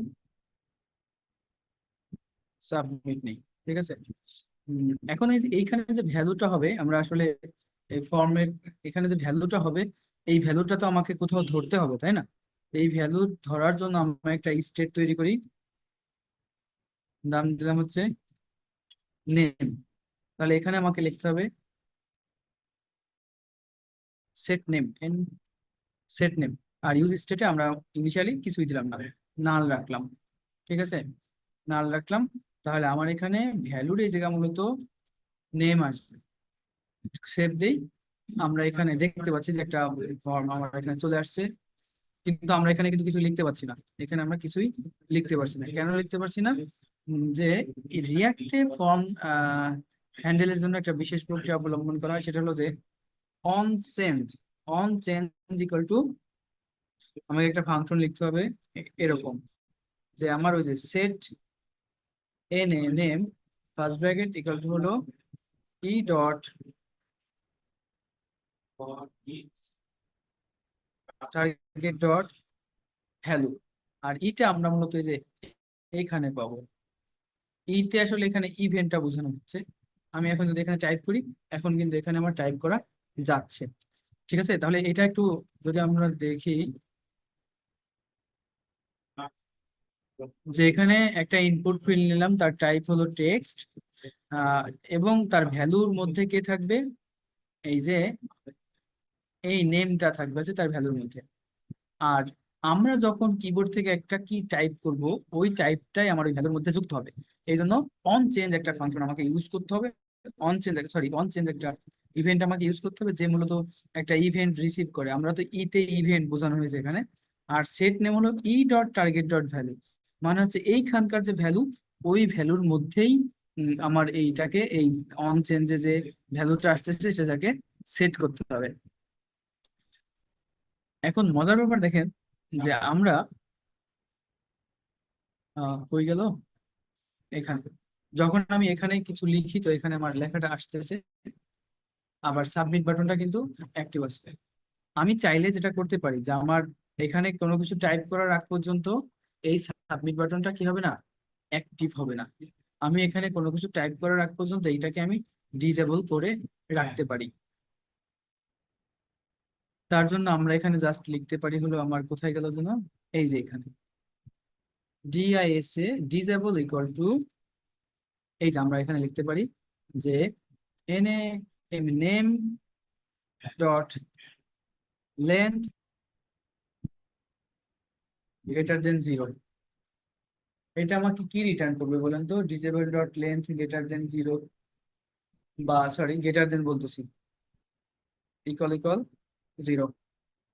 সাবমিট নেই, ঠিক আছে। এখন এই যে এইখানে যে ভ্যালুটা হবে, আমরা আসলে এই ফর্মের এখানে যে ভ্যালুটা হবে, এই ভ্যালুটা তো আমাকে কোথাও ধরতে হবে, তাই না? এই ভ্যালু ধরার জন্য আমরা একটা স্টেট তৈরি করি, নাম দিলাম হচ্ছে নেম। তাহলে এখানে আমাকে লিখতে হবে set name, an set name. আর ইউজ স্টেটে আমরা ইনিশিয়ালি কিছুই দিলাম না, নাল রাখলাম, ঠিক আছে, নাল রাখলাম। তাহলে আমার এখানে ভ্যালুর এই জায়গা মূলত নেম আসবে। সেভ দেই। আমরা এখানে দেখতে পাচ্ছি যে একটা ফর্ম আমার এখানে চলে আসছে, কিন্তু আমরা এখানে কিন্তু কিছু লিখতে পারছি না। এখানে আমরা কিছুই লিখতে পারছি না। কেন লিখতে পারছি না? যে রিয়াক্টে ফর্ম হ্যান্ডেলের জন্য একটা বিশেষ প্রক্রিয়া অবলম্বন করা হয়, সেটা হলো যে on change, on change equal to, আমাকে একটা ফাংশন লিখতে হবে এরকম, যে আমার ওই যে set an a name first bracket equal to হলো E dot target dot value. আর ইটা আমরা মূলত এই যে এইখানে পাবো। ইতে আসলে এখানে ইভেন্টটা বোঝানো হচ্ছে। আমি এখন যদি এখানে টাইপ করি, এখন কিন্তু এখানে আমার টাইপ করা যাচ্ছে, ঠিক আছে। তাহলে এটা একটু যদি আমরা দেখি, যে এখানে একটা ইনপুট ফিল্ড নিলাম, তার টাইপ হলো টেক্সট, এবং তার ভ্যালুর মধ্যে কে থাকবে, এই যে এই নেমটা থাকবে যে তার ভ্যালুর মধ্যে। আর আমরা যখন কিবোর্ড থেকে একটা কি টাইপ করব, ওই টাইপটাই আমার ওই ভ্যালুর মধ্যে যুক্ত হবে। এই জন্য অন চেঞ্জ একটা ফাংশন আমাকে ইউজ করতে হবে। অন চেঞ্জ একটা ইভেন্ট আমাকে ইউজ করতে হবে, যে মূলত একটা ইভেন্ট রিসিভ করে। আমরা তো ইতে ইভেন্ট বোঝানো হয়েছে এখানে। আর সেট নেম হলো E dot target dot value, মানে হচ্ছে এইখানকার যে ভ্যালু, ওই ভ্যালুর মধ্যেই আমার এইটাকে, এই অন চেঞ্জে যে ভ্যালুটা আসতেছে সেটাকে সেট করতে হবে। এখন মজার ব্যাপার দেখেন, যে আমরা কই গেল, এখানে যখন আমি এখানে কিছু লিখি তো এখানে আমার লেখাটা আসতেছে, আবার সাবমিট বাটনটা কিন্তু অ্যাক্টিভ আছে। আমি চাইলে যেটা করতে পারি, যে আমার এখানে কোনো কিছু টাইপ করার আগ পর্যন্ত এই সাবমিট বাটনটা কি হবে না, অ্যাক্টিভ হবে না। আমি এখানে কোনো কিছু টাইপ করার আগ পর্যন্ত এইটাকে আমি ডিসেবল করে রাখতে পারি। তার জন্য আমরা এখানে জাস্ট লিখতে পারি হলো আমার কোথায় গেল যেন, এই যে এখানে ডিআইএসএ ডিসেবল ইকুয়াল টু, এই যে আমরা এখানে লিখতে পারি যে NA name dot length greater than 0। এটা আমাকে কি রিটার্ন করবে বলেন তো? Disable dot length greater than 0, বা সরি গ্রেটার দেন বলতেছি, ইকুয়াল ইকুয়াল 0।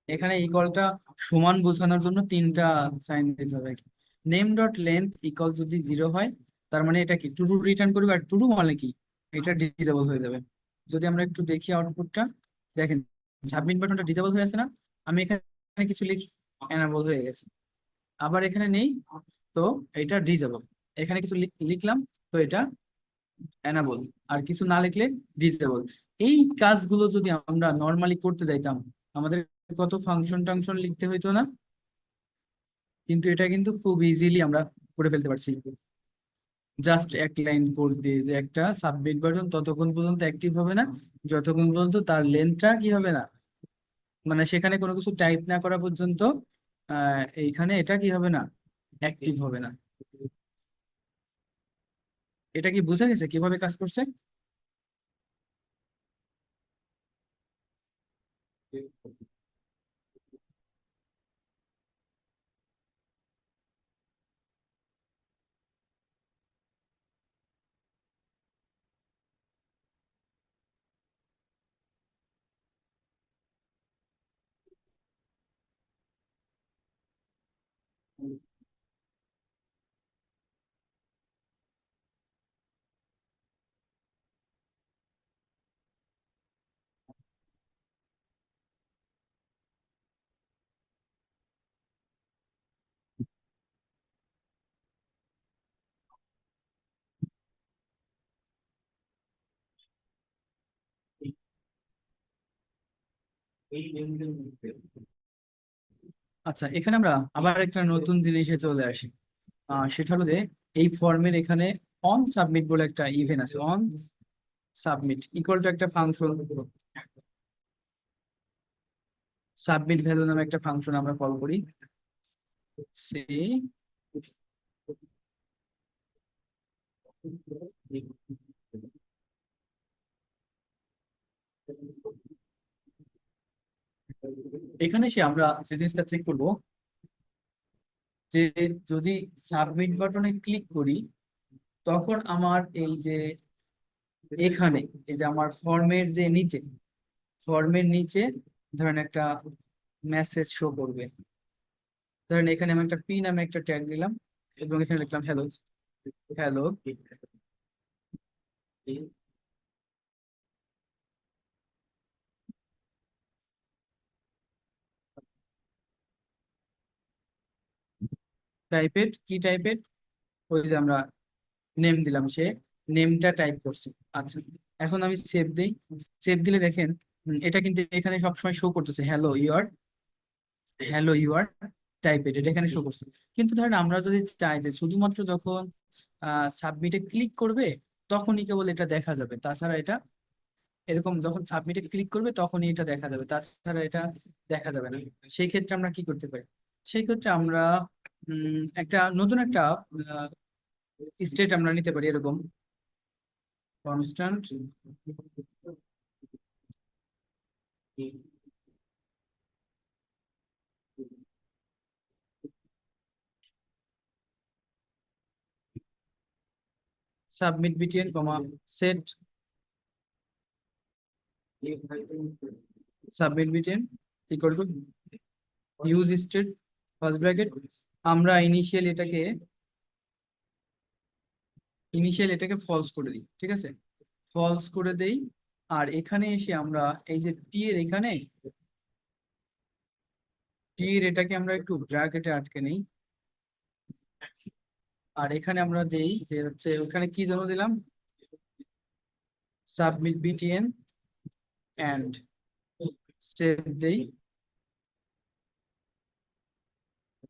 এখানে ইকুয়ালটা সমান বোঝানোর জন্য তিনটা সাইন দিতে হবে। নেম ডট লেন্থ ইকুয়াল যদি 0 হয়, তার মানে এটা কি ট্রু রিটার্ন করবে, আর ট্রু মানে কি এটা ডিসেবল হয়ে যাবে। যদি আমরা একটু দেখি আউটপুটটা, দেখেন সাবমিট বাটনটা ডিসেবল হয়ে আছে না, আমি এখানে কিছু লিখি এনাবল হয়ে গেছে, আবার এখানে নেই তো এটা ডিসেবল, এখানে কিছু লিখলাম তো এটা এনাবল, আর কিছু না লিখলে ডিসেবল। এই কাজগুলো যদি আমরা নর্মালি করতে যাইতাম, আমাদের কত ফাংশন টাংশন লিখতে হইতো না, কিন্তু এটা কিন্তু খুব ইজিলি আমরা করে ফেলতে পারছি। জাস্ট এক লাইন কোড দিয়ে যে একটা সাবমিট বাটন ততক্ষণ পর্যন্ত অ্যাক্টিভ হবে না যতক্ষণ পর্যন্ত তার লেন্থটা কি হবে না, মানে সেখানে কোনো কিছু টাইপ না করা পর্যন্ত এইখানে এটা কি হবে না, অ্যাক্টিভ হবে না। এটা কি বোঝা গেছে কিভাবে কাজ করছে? আচ্ছা, এখানে আমরা আবার একটা নতুন জিনিসে চলে আসি, সেটা হলো যে এই ফর্মের এখানে অন সাবমিট বলে একটা ইভেন্ট আছে। অন সাবমিট ইকুয়াল টু একটা ফাংশন, সাবমিট ভ্যালু নামে একটা ফাংশন আমরা কল করি। সে এখানে সে আমরা যে জিনিসটা চেক করবো যে যদি সাবমিট বাটনে ক্লিক করি, তখন আমার এই যে এখানে এই যে আমার ফর্মের যে নিচে, ফর্মের নিচে ধরেন একটা মেসেজ শো করবে। ধরেন এখানে আমি একটা পি নামে একটা ট্যাগ দিলাম এবং এখানে লিখলাম হ্যালো, হ্যালো টাইপেড, কি টাইপেড, ওই যে আমরা নেম দিলাম, সে নেমটা টাইপ করছে। আচ্ছা, এখন আমি সেভ দেই। সেভ দিলে দেখেন এটা কিন্তু এখানে সবসময় শো করতেছে হ্যালো ইউ আর টাইপেড, এটা এখানে শো করছে। কিন্তু ধরেন আমরা যদি চাই যে শুধুমাত্র যখন সাবমিটে ক্লিক করবে তখনই কেবল এটা দেখা যাবে, তাছাড়া এটা এরকম যখন সাবমিটে ক্লিক করবে তখনই এটা দেখা যাবে, তাছাড়া এটা দেখা যাবে না, সেই ক্ষেত্রে আমরা কি করতে পারি? সেই ক্ষেত্রে আমরা একটা নতুন একটা স্টেট আমরা নিতে পারি, এরকম constant submit BTN comma set submit BTN equal to use state first bracket. আমরা ইনিশিয়াল এটাকে ফলস করে দিই, ঠিক আছে, ফলস করে দেই। আর এখানে এসে আমরা এই যে পি এর এটাকে আমরা একটু ব্র্যাকেটে আটকে নেই, আর এখানে আমরা দেই যে হচ্ছে ওখানে কি জন্য দিলাম, সাবমিট বিটিএন এন্ড সেভ দেই।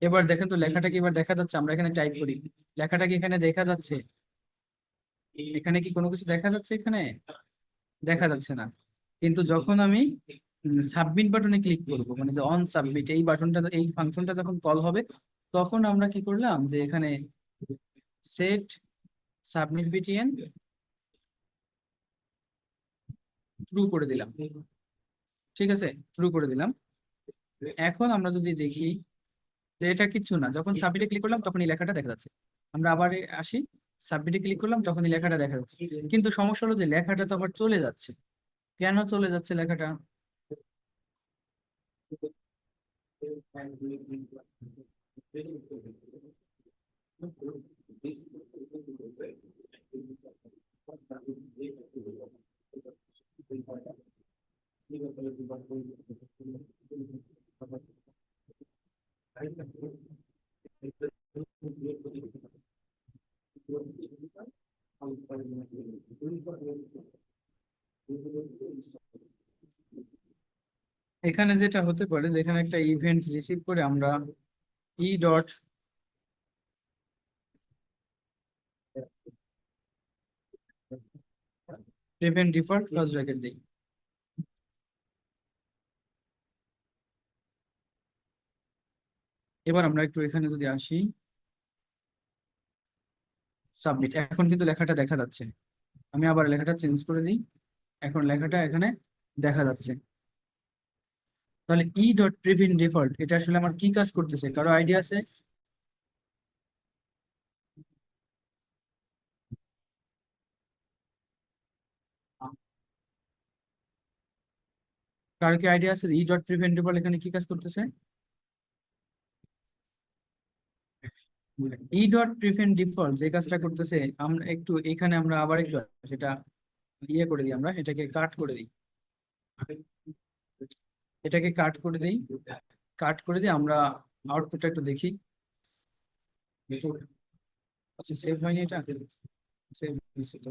এবার দেখেন তো লেখাটা কি এবার দেখা যাচ্ছে? আমরা এখানে টাইপ করি, লেখাটা কি এখানে দেখা যাচ্ছে? এখানে কি কোনো কিছু দেখা যাচ্ছে? এখানে দেখা যাচ্ছে না। কিন্তু যখন আমি সাবমিট বাটনে ক্লিক করব, মানে যে অন সাবমিট এই বাটনটা, এই ফাংশনটা যখন কল হবে তখন আমরা কি করলাম যে এখানে সেট সাবমিট বিটিএন ট্রু করে দিলাম। ঠিক আছে, ট্রু করে দিলাম। এখন আমরা যদি দেখি যে এটা কিছু না, যখন সাবমিটে ক্লিক করলাম তখন এই লেখাটা দেখা যাচ্ছে। আমরা আবার আসি, সাবমিটে ক্লিক করলাম তখন এই লেখাটা দেখা যাচ্ছে। কিন্তু সমস্যা হলো যে লেখাটা তো আবার চলে যাচ্ছে। কেন চলে যাচ্ছে লেখাটা? এখানে যেটা হতে পারে, যেখানে একটা ইভেন্ট রিসিভ করে আমরা E dot prevent default close bracket দিই। এবার আমরা একটু এখানে যদি আসি, সাবমিট, এখন কিন্তু লেখাটা দেখা যাচ্ছে। আমি আবার লেখাটা চেঞ্জ করে দিই, এখন লেখাটা এখানে দেখা যাচ্ছে। তাহলে ই ডট প্রিভেন্ট ডিফল্ট এটা আসলে আমার কি কাজ করতেছে, কারো আইডিয়া আছে? কারো কি আইডিয়া আছে ই ডট প্রিভেন্ট ডিফল্ট এখানে কি কাজ করতেছে? ই ডট প্রিভেন্ট ডিফল্ট যে কাজটা করতেছে, আমরা একটু এখানে আমরা আবার একটু সেটা ইয়ে করে দিই, আমরা এটাকে কাট করে দিই, এটাকে কাট করে দিই, কাট করে দিয়ে আমরা আউটপুটটা একটু দেখি। আচ্ছা, সেভ হয়নি এটা, সেভ হয়েছে তো।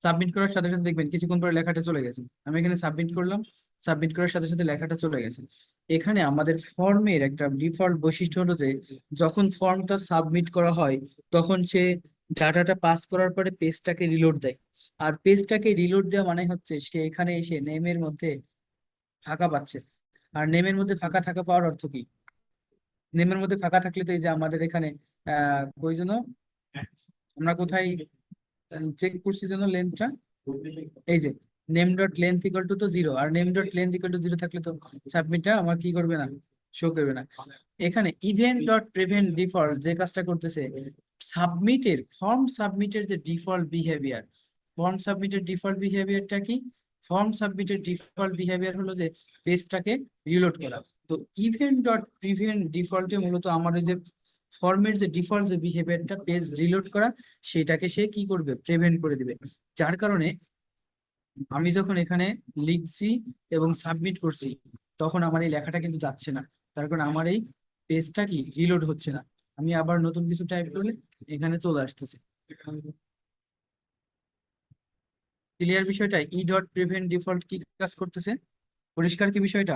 সাবমিট করার সাথে সাথে দেখবেন কিছুক্ষণ পরে লেখাটা চলে গেছে। আমি এখানে সাবমিট করলাম, সাবমিট করার সাথে সাথে লেখাটা চলে গেছে। এখানে আমাদের ফর্মের একটা ডিফল্ট বৈশিষ্ট্য হলো যে যখন ফর্মটা সাবমিট করা হয় তখন সে ডাটাটা পাস করার পরে পেজটাকে রিলোড দেয়। আর পেজটাকে রিলোড দেওয়া মানে হচ্ছে সে এখানে এসে নেমের মধ্যে ফাঁকা পাচ্ছে। আর নেমের মধ্যে ফাঁকা থাকা পাওয়ার অর্থ কি? নেমের মধ্যে ফাঁকা থাকলে তো এই যে আমাদের এখানে কই যেন, আমরা কোথায় চেক করছি যেন লেন্থটা, এই যে name dot length equal to তো 0, আর name dot length equal to 0 থাকলে তো সাবমিটটা আমার কি করবে না, শো করবে না। এখানে ইভেন্ট ডট প্রিভেন্ট ডিফল্ট যে কাজটা করতেছে, সাবমিটের ফর্ম সাবমিটের যে ডিফল্ট বিহেভিয়ার, ফর্ম সাবমিটের ডিফল্ট বিহেভিয়ারটা কি? ফর্ম সাবমিটের ডিফল্ট বিহেভিয়ার হলো যে পেজটাকে রিলোড করা। তো ইভেন্ট ডট প্রিভেন্ট ডিফল্টে মূলত আমাদের যে ফর্মের যে ডিফল্ট যে বিহেভিয়ারটা পেজ রিলোড করা, সেটাকে সে কি করবে, প্রিভেন্ট করে দিবে। যার কারণে আমি যখন এখানে লিখছি এবং সাবমিট করছি তখন আমার এই লেখাটা কিন্তু যাচ্ছে না, তার কারণ আমার এই পেজটা কি রিলোড হচ্ছে না। আমি আবার নতুন কিছু টাইপ করলে এখানে চলে আসতেছে। ক্লিয়ার বিষয়টা? ই ডট প্রিভেন্ট ডিফল্ট কি কাজ করতেছে, পরিষ্কার কি বিষয়টা?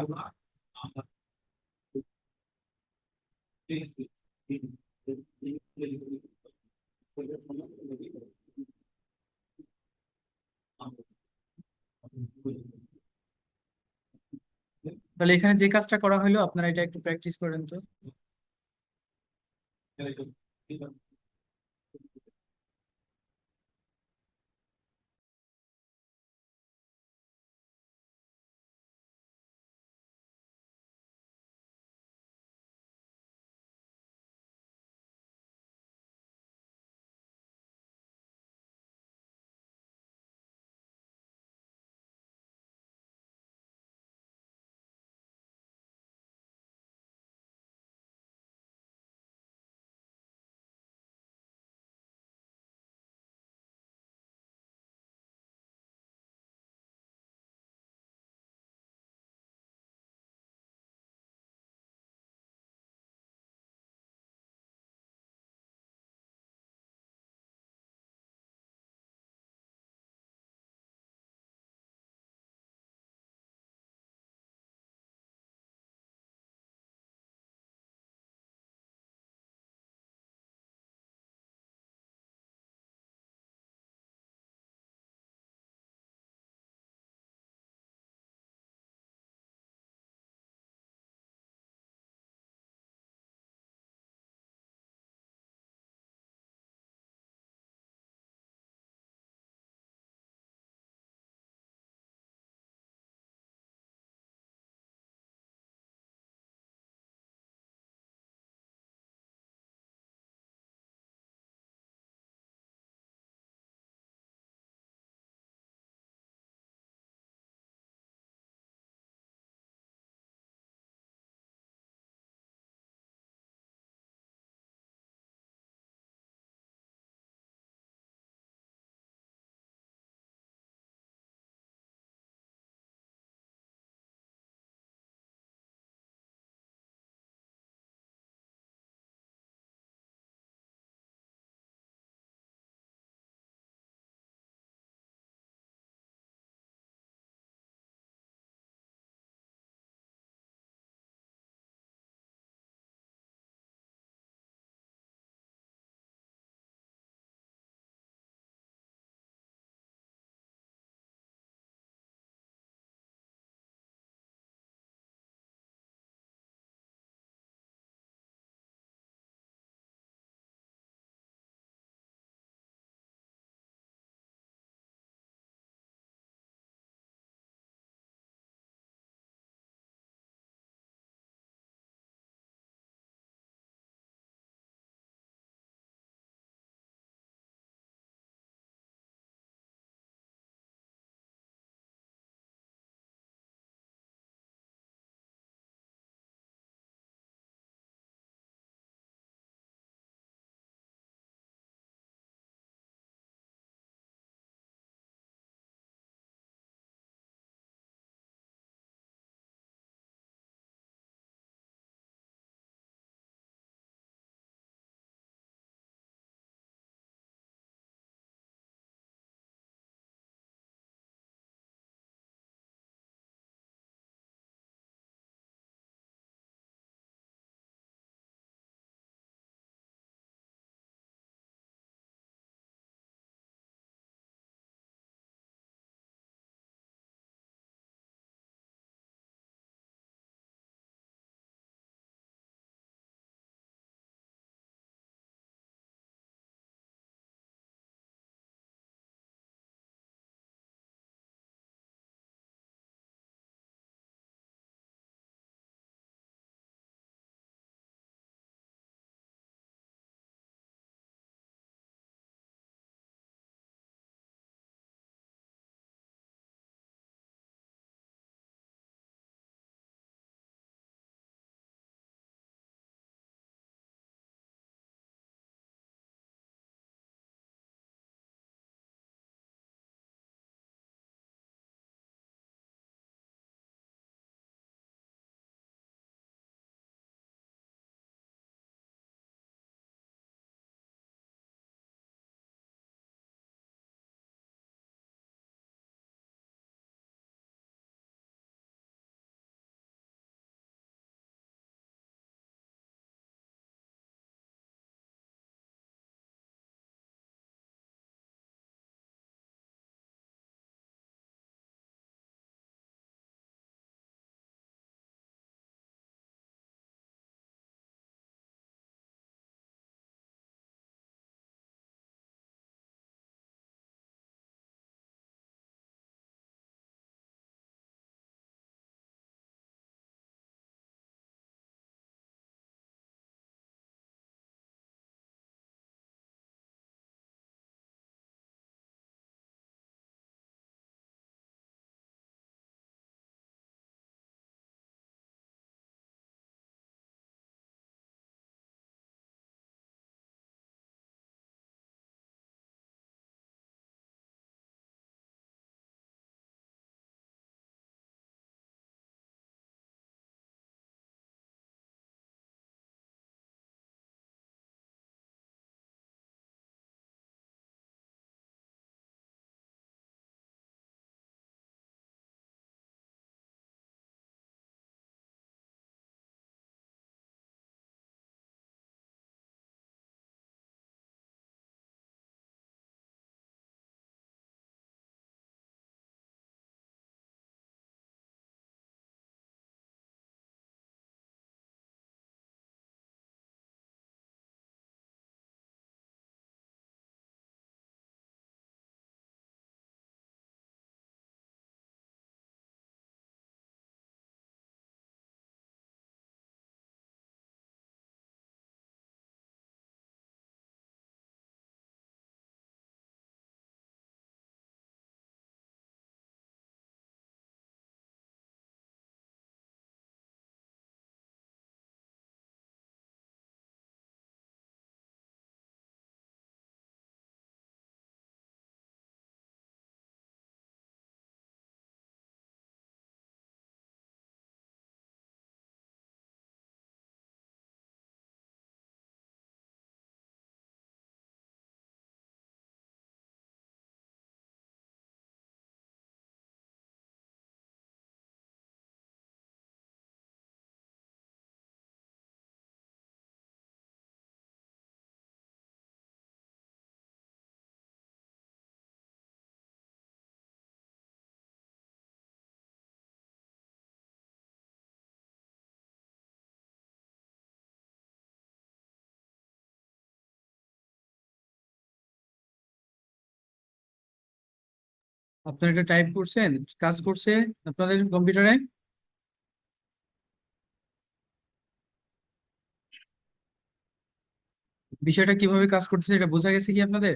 তাহলে এখানে যে কাজটা করা হলো আপনারা এটা একটু প্র্যাকটিস করেন তো। আপনারা এটা টাইপ করছেন, কাজ করছে আপনাদের কম্পিউটারে? বিষয়টা কিভাবে কাজ করতেছে এটা বোঝা গেছে কি আপনাদের?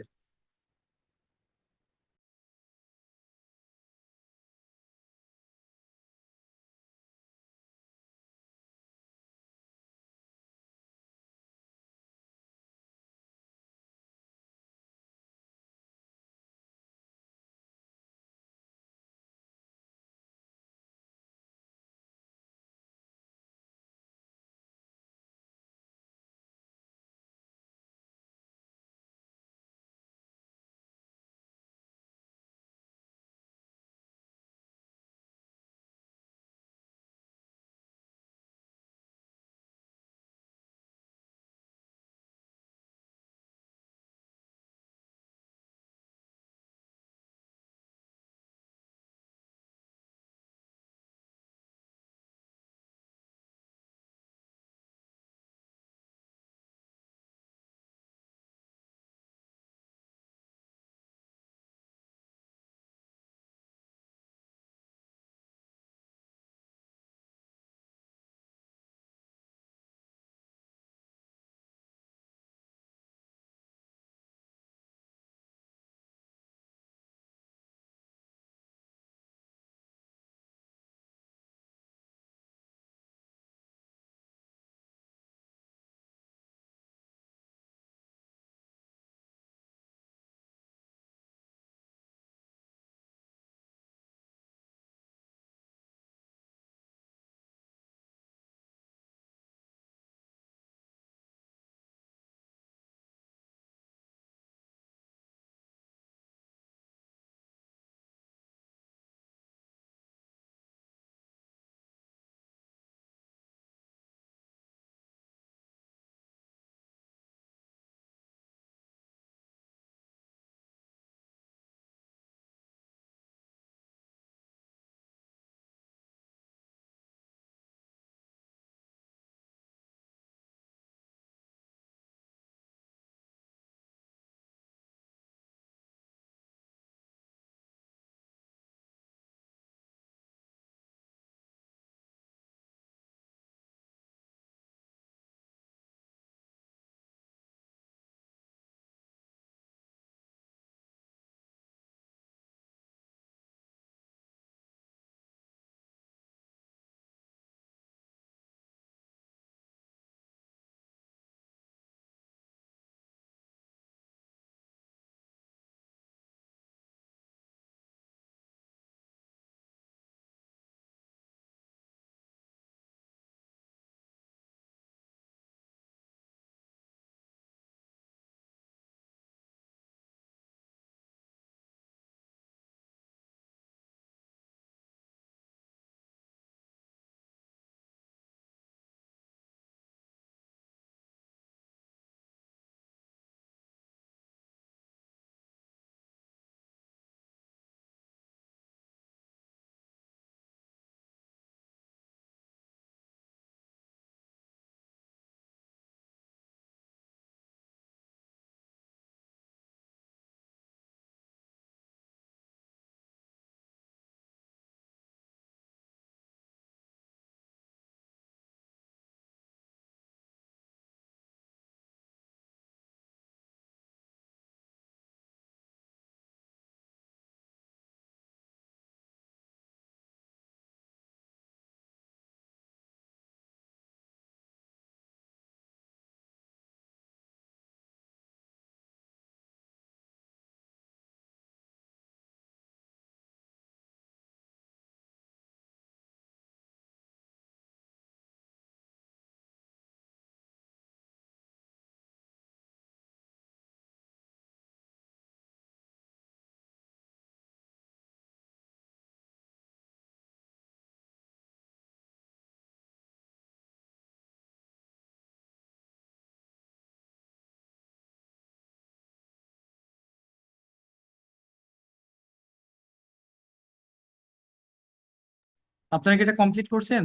আপনারা কি এটা কমপ্লিট করছেন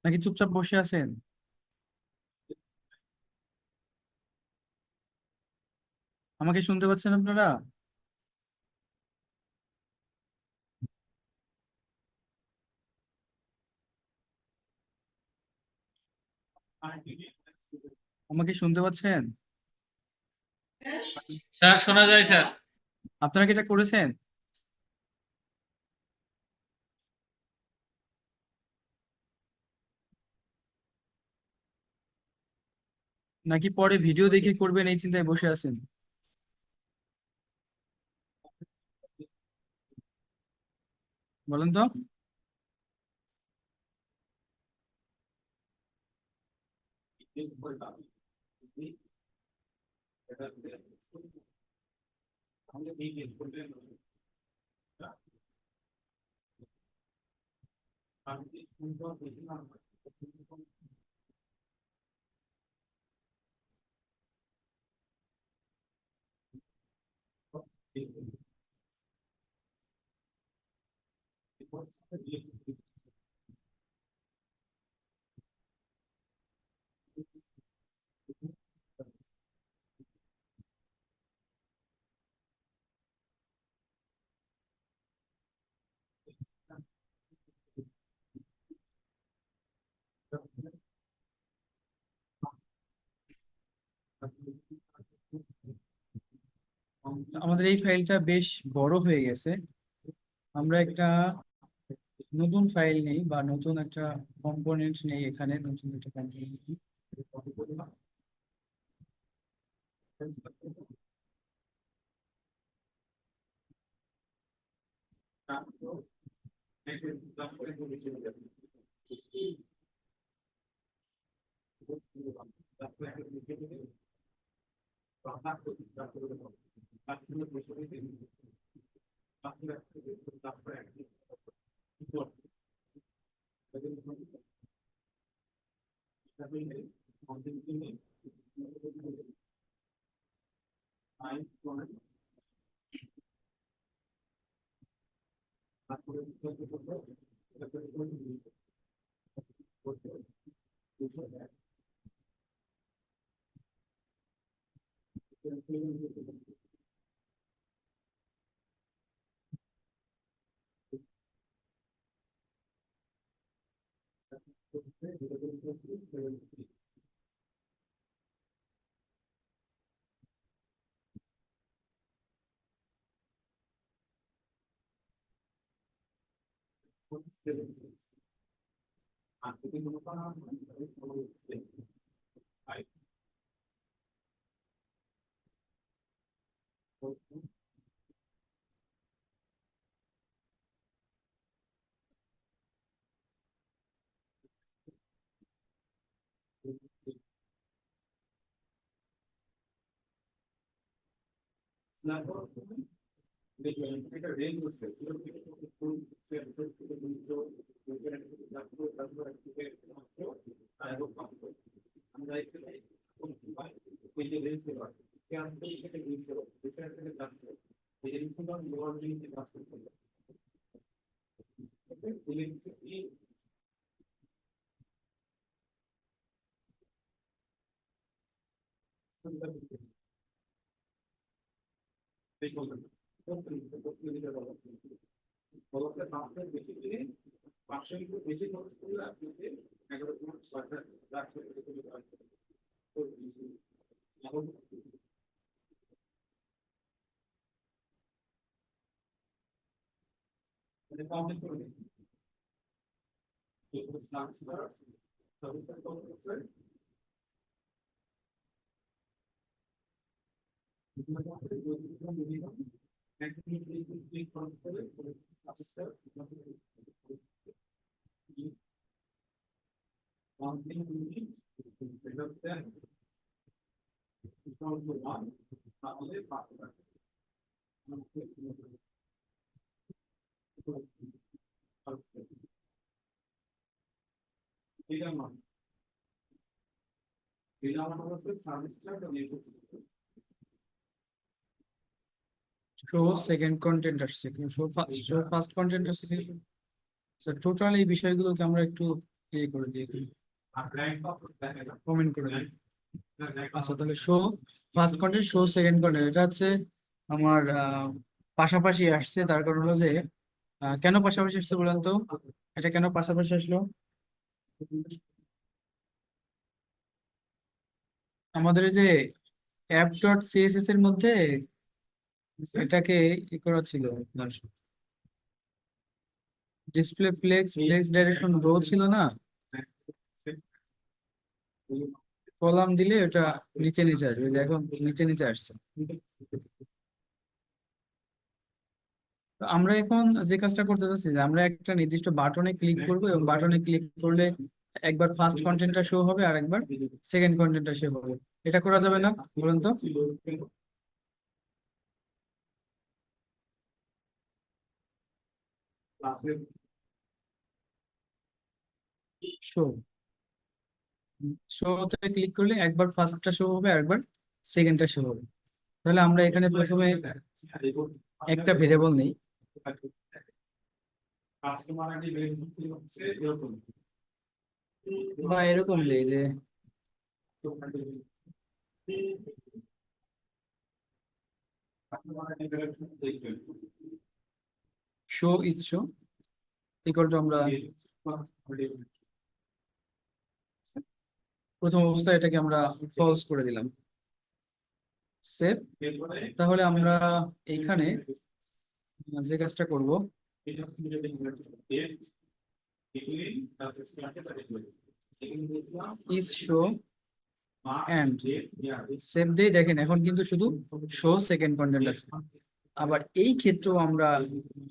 নাকি চুপচাপ বসে আছেন? আমাকে শুনতে পাচ্ছেন আপনারা? আমাকে শুনতে পাচ্ছেন? স্যার শোনা যায় স্যার? আপনারা কি এটা করেছেন? নাকি পরে ভিডিও দেখে করবেন এই চিন্তায় বসে আছেন? বলেন তো। আমাদের এই ফাইলটা বেশ বড় হয়ে গেছে। আমরা একটা নতুন ফাইল নেই বা নতুন একটা কম্পোনেন্ট নেই, এখানে নতুন একটা কম্পোনেন্ট নেই। শো সেকেন্ড কন্টেন্ট আসছে, শো ফার্স্ট কন্টেন্ট আসছে। টোটাল এই বিষয়গুলোকে আমরা একটু ইয়ে করে দিই, কমেন্ট করে দিই। আচ্ছা, তাহলে show first content, show second content, এটা হচ্ছে আমার পাশাপাশি আসছে। তার কারণ হলো যে কেন পাশাপাশি আসছে বলেন তো? এটা কেন পাশাপাশি আসলো? আমাদের এই যে অ্যাপ ডট সিএসএস এর মধ্যে এটাকে করা ছিল, display flex flex direction row ছিল না, কলাম দিলে ওটা নিচে নিচে আসবে, যে এখন নিচে নিচে আসছে। তো আমরা এখন যে কাজটা করতে চাচ্ছি যে আমরা একটা নির্দিষ্ট বাটনে ক্লিক করবো, এবং বাটনে ক্লিক করলে একবার ফার্স্ট কন্টেন্টটা শো হবে আর একবার সেকেন্ড কন্টেন্টটা শো হবে। এটা করা যাবে না বলুন তো? শো শোতে ক্লিক করলে একবার ফার্স্টটা শো হবে আর একবার সেকেন্ডটা শো হবে। তাহলে আমরা এখানে প্রথমে একটা ভেরিয়েবল নেই, বা এরকম নেই যে show is show equal to, আমরা প্রথম অবস্থায় এটাকে আমরা ফলস করে দিলাম, সেভ। তাহলে আমরা এইখানে যে কাজটা করব, ইজ শো এন্ড সেভ দিয়ে দেখেন এখন কিন্তু শুধু শো সেকেন্ড কন্টেন্ট আছে। আবার এই ক্ষেত্রেও আমরা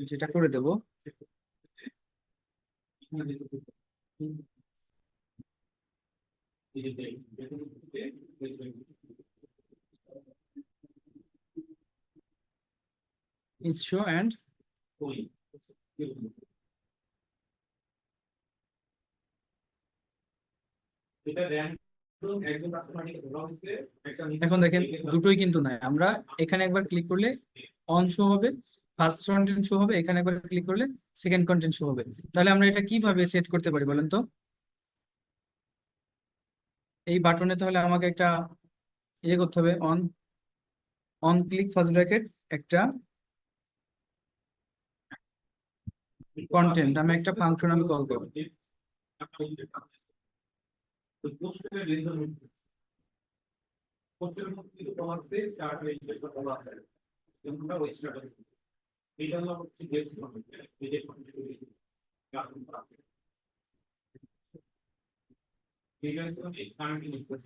যেটা করে দেব, ইজ শো এন্ড এখন দেখেন দুটোই কিন্তু নাই। আমরা এখানে একবার ক্লিক করলে অন শো হবে, ফার্স্ট কন্টেন্ট শো হবে, এখানে একবার ক্লিক করলে সেকেন্ড কন্টেন্ট শো হবে। তাহলে আমরা এটা কিভাবে সেট করতে পারি বলেন তো? এই বাটনে তাহলে আমাকে একটা ইয়ে করতে হবে, on on click first bracket একটা কন্টেন্ট, আমি একটা ফাংশন আমি কল করব।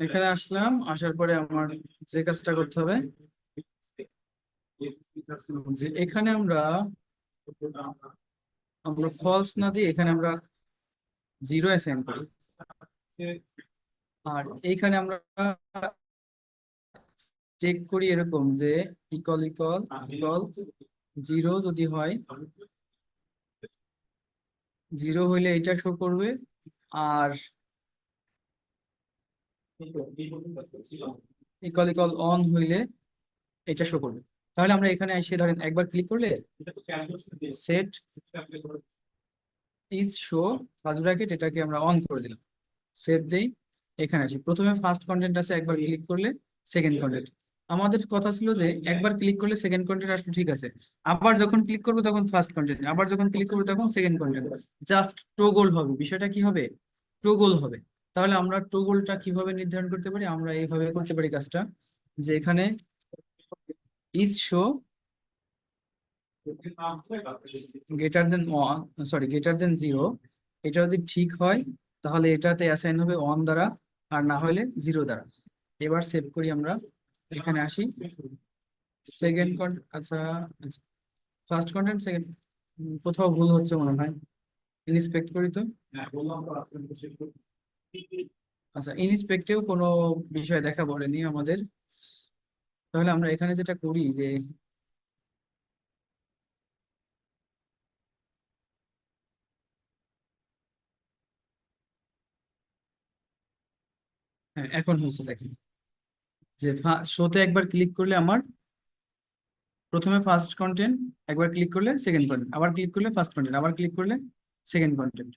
এখানে আসলাম, আসার পরে আমার যে কাজটা করতে হবে, যে এখানে আমরা আমরা ফলস না দিয়ে এখানে আমরা জিরো অ্যাসাইন করি, আর এইখানে আমরা চেক করি এরকম যে ইকুয়াল ইকুয়াল ইকুয়াল জিরো যদি হয়, জিরো হইলে এটা শো করবে, আর ইকুয়াল ইকুয়াল অন হইলে এটা শো করবে। তাহলে আমরা এখানে এসে ধরেন একবার ক্লিক করলে set is show first bracket, এটাকে আমরা অন করে দিলাম, সেভ দেই। এখানে আসি, প্রথমে ফার্স্ট কন্টেন্ট আছে, একবার ক্লিক করলে সেকেন্ড কন্টেন্ট। আমাদের কথা ছিল যে একবার ক্লিক করলে সেকেন্ড কন্টেন্ট আসলে ঠিক আছে, আবার যখন ক্লিক করবো তখন ফার্স্ট কন্টেন্ট, আবার যখন ক্লিক করবো তখন সেকেন্ড কন্টেন্ট, জাস্ট টোগল হবে। বিষয়টা কি হবে? টোগল হবে। তাহলে আমরা টোগলটা কিভাবে নির্ধারণ করতে পারি? আমরা এইভাবে করতে পারি কাজটা, যে এখানে is show greater than greater than zero, এটা যদি ঠিক হয় তাহলে এটাতে অ্যাসাইন হবে অন দ্বারা, আর না হলে জিরো দ্বারা। এবার সেভ করি আমরা, এখানে আসি, সেকেন্ড কন্টেন্ট, আচ্ছা ফার্স্ট কন্টেন্ট সেকেন্ড, কোথাও ভুল হচ্ছে মনে হয়, ইনস্পেক্ট করি তো। আচ্ছা, ইনস্পেক্টেও কোনো বিষয় দেখা পড়েনি আমাদের। তাহলে আমরা এখানে যেটা করি যে হ্যাঁ, এখন হয়েছে দেখেন, যে শোতে একবার ক্লিক করলে আমার প্রথমে ফার্স্ট কন্টেন্ট, একবার ক্লিক করলে সেকেন্ড কন্টেন্ট, আবার ক্লিক করলে ফার্স্ট কন্টেন্ট, আবার ক্লিক করলে সেকেন্ড কন্টেন্ট।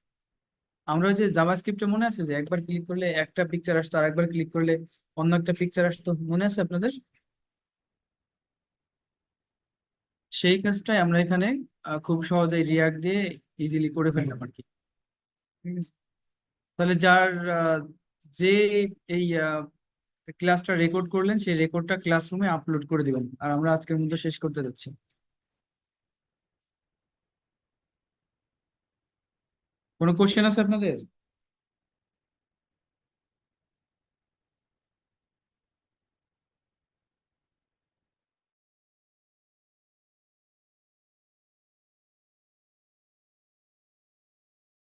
আমরা ওই যে জাভাস্ক্রিপ্টে মনে আছে যে একবার ক্লিক করলে একটা পিকচার আসতো, আর একবার ক্লিক করলে অন্য একটা পিকচার আসতো, মনে আছে আপনাদের? সেই কাজটাই আমরা এখানে খুব সহজেই রিয়াক্ট দিয়ে ইজিলি করে ফেললাম আর কি। ঠিক আছে? তাহলে যার যে এই ক্লাসটা রেকর্ড করলেন, সেই রেকর্ডটা ক্লাসরুমে আপলোড করে দিবেন। আর আমরা আজকের মধ্যে শেষ করতে যাচ্ছি। কোনো কোশ্চেন আছে আপনাদের?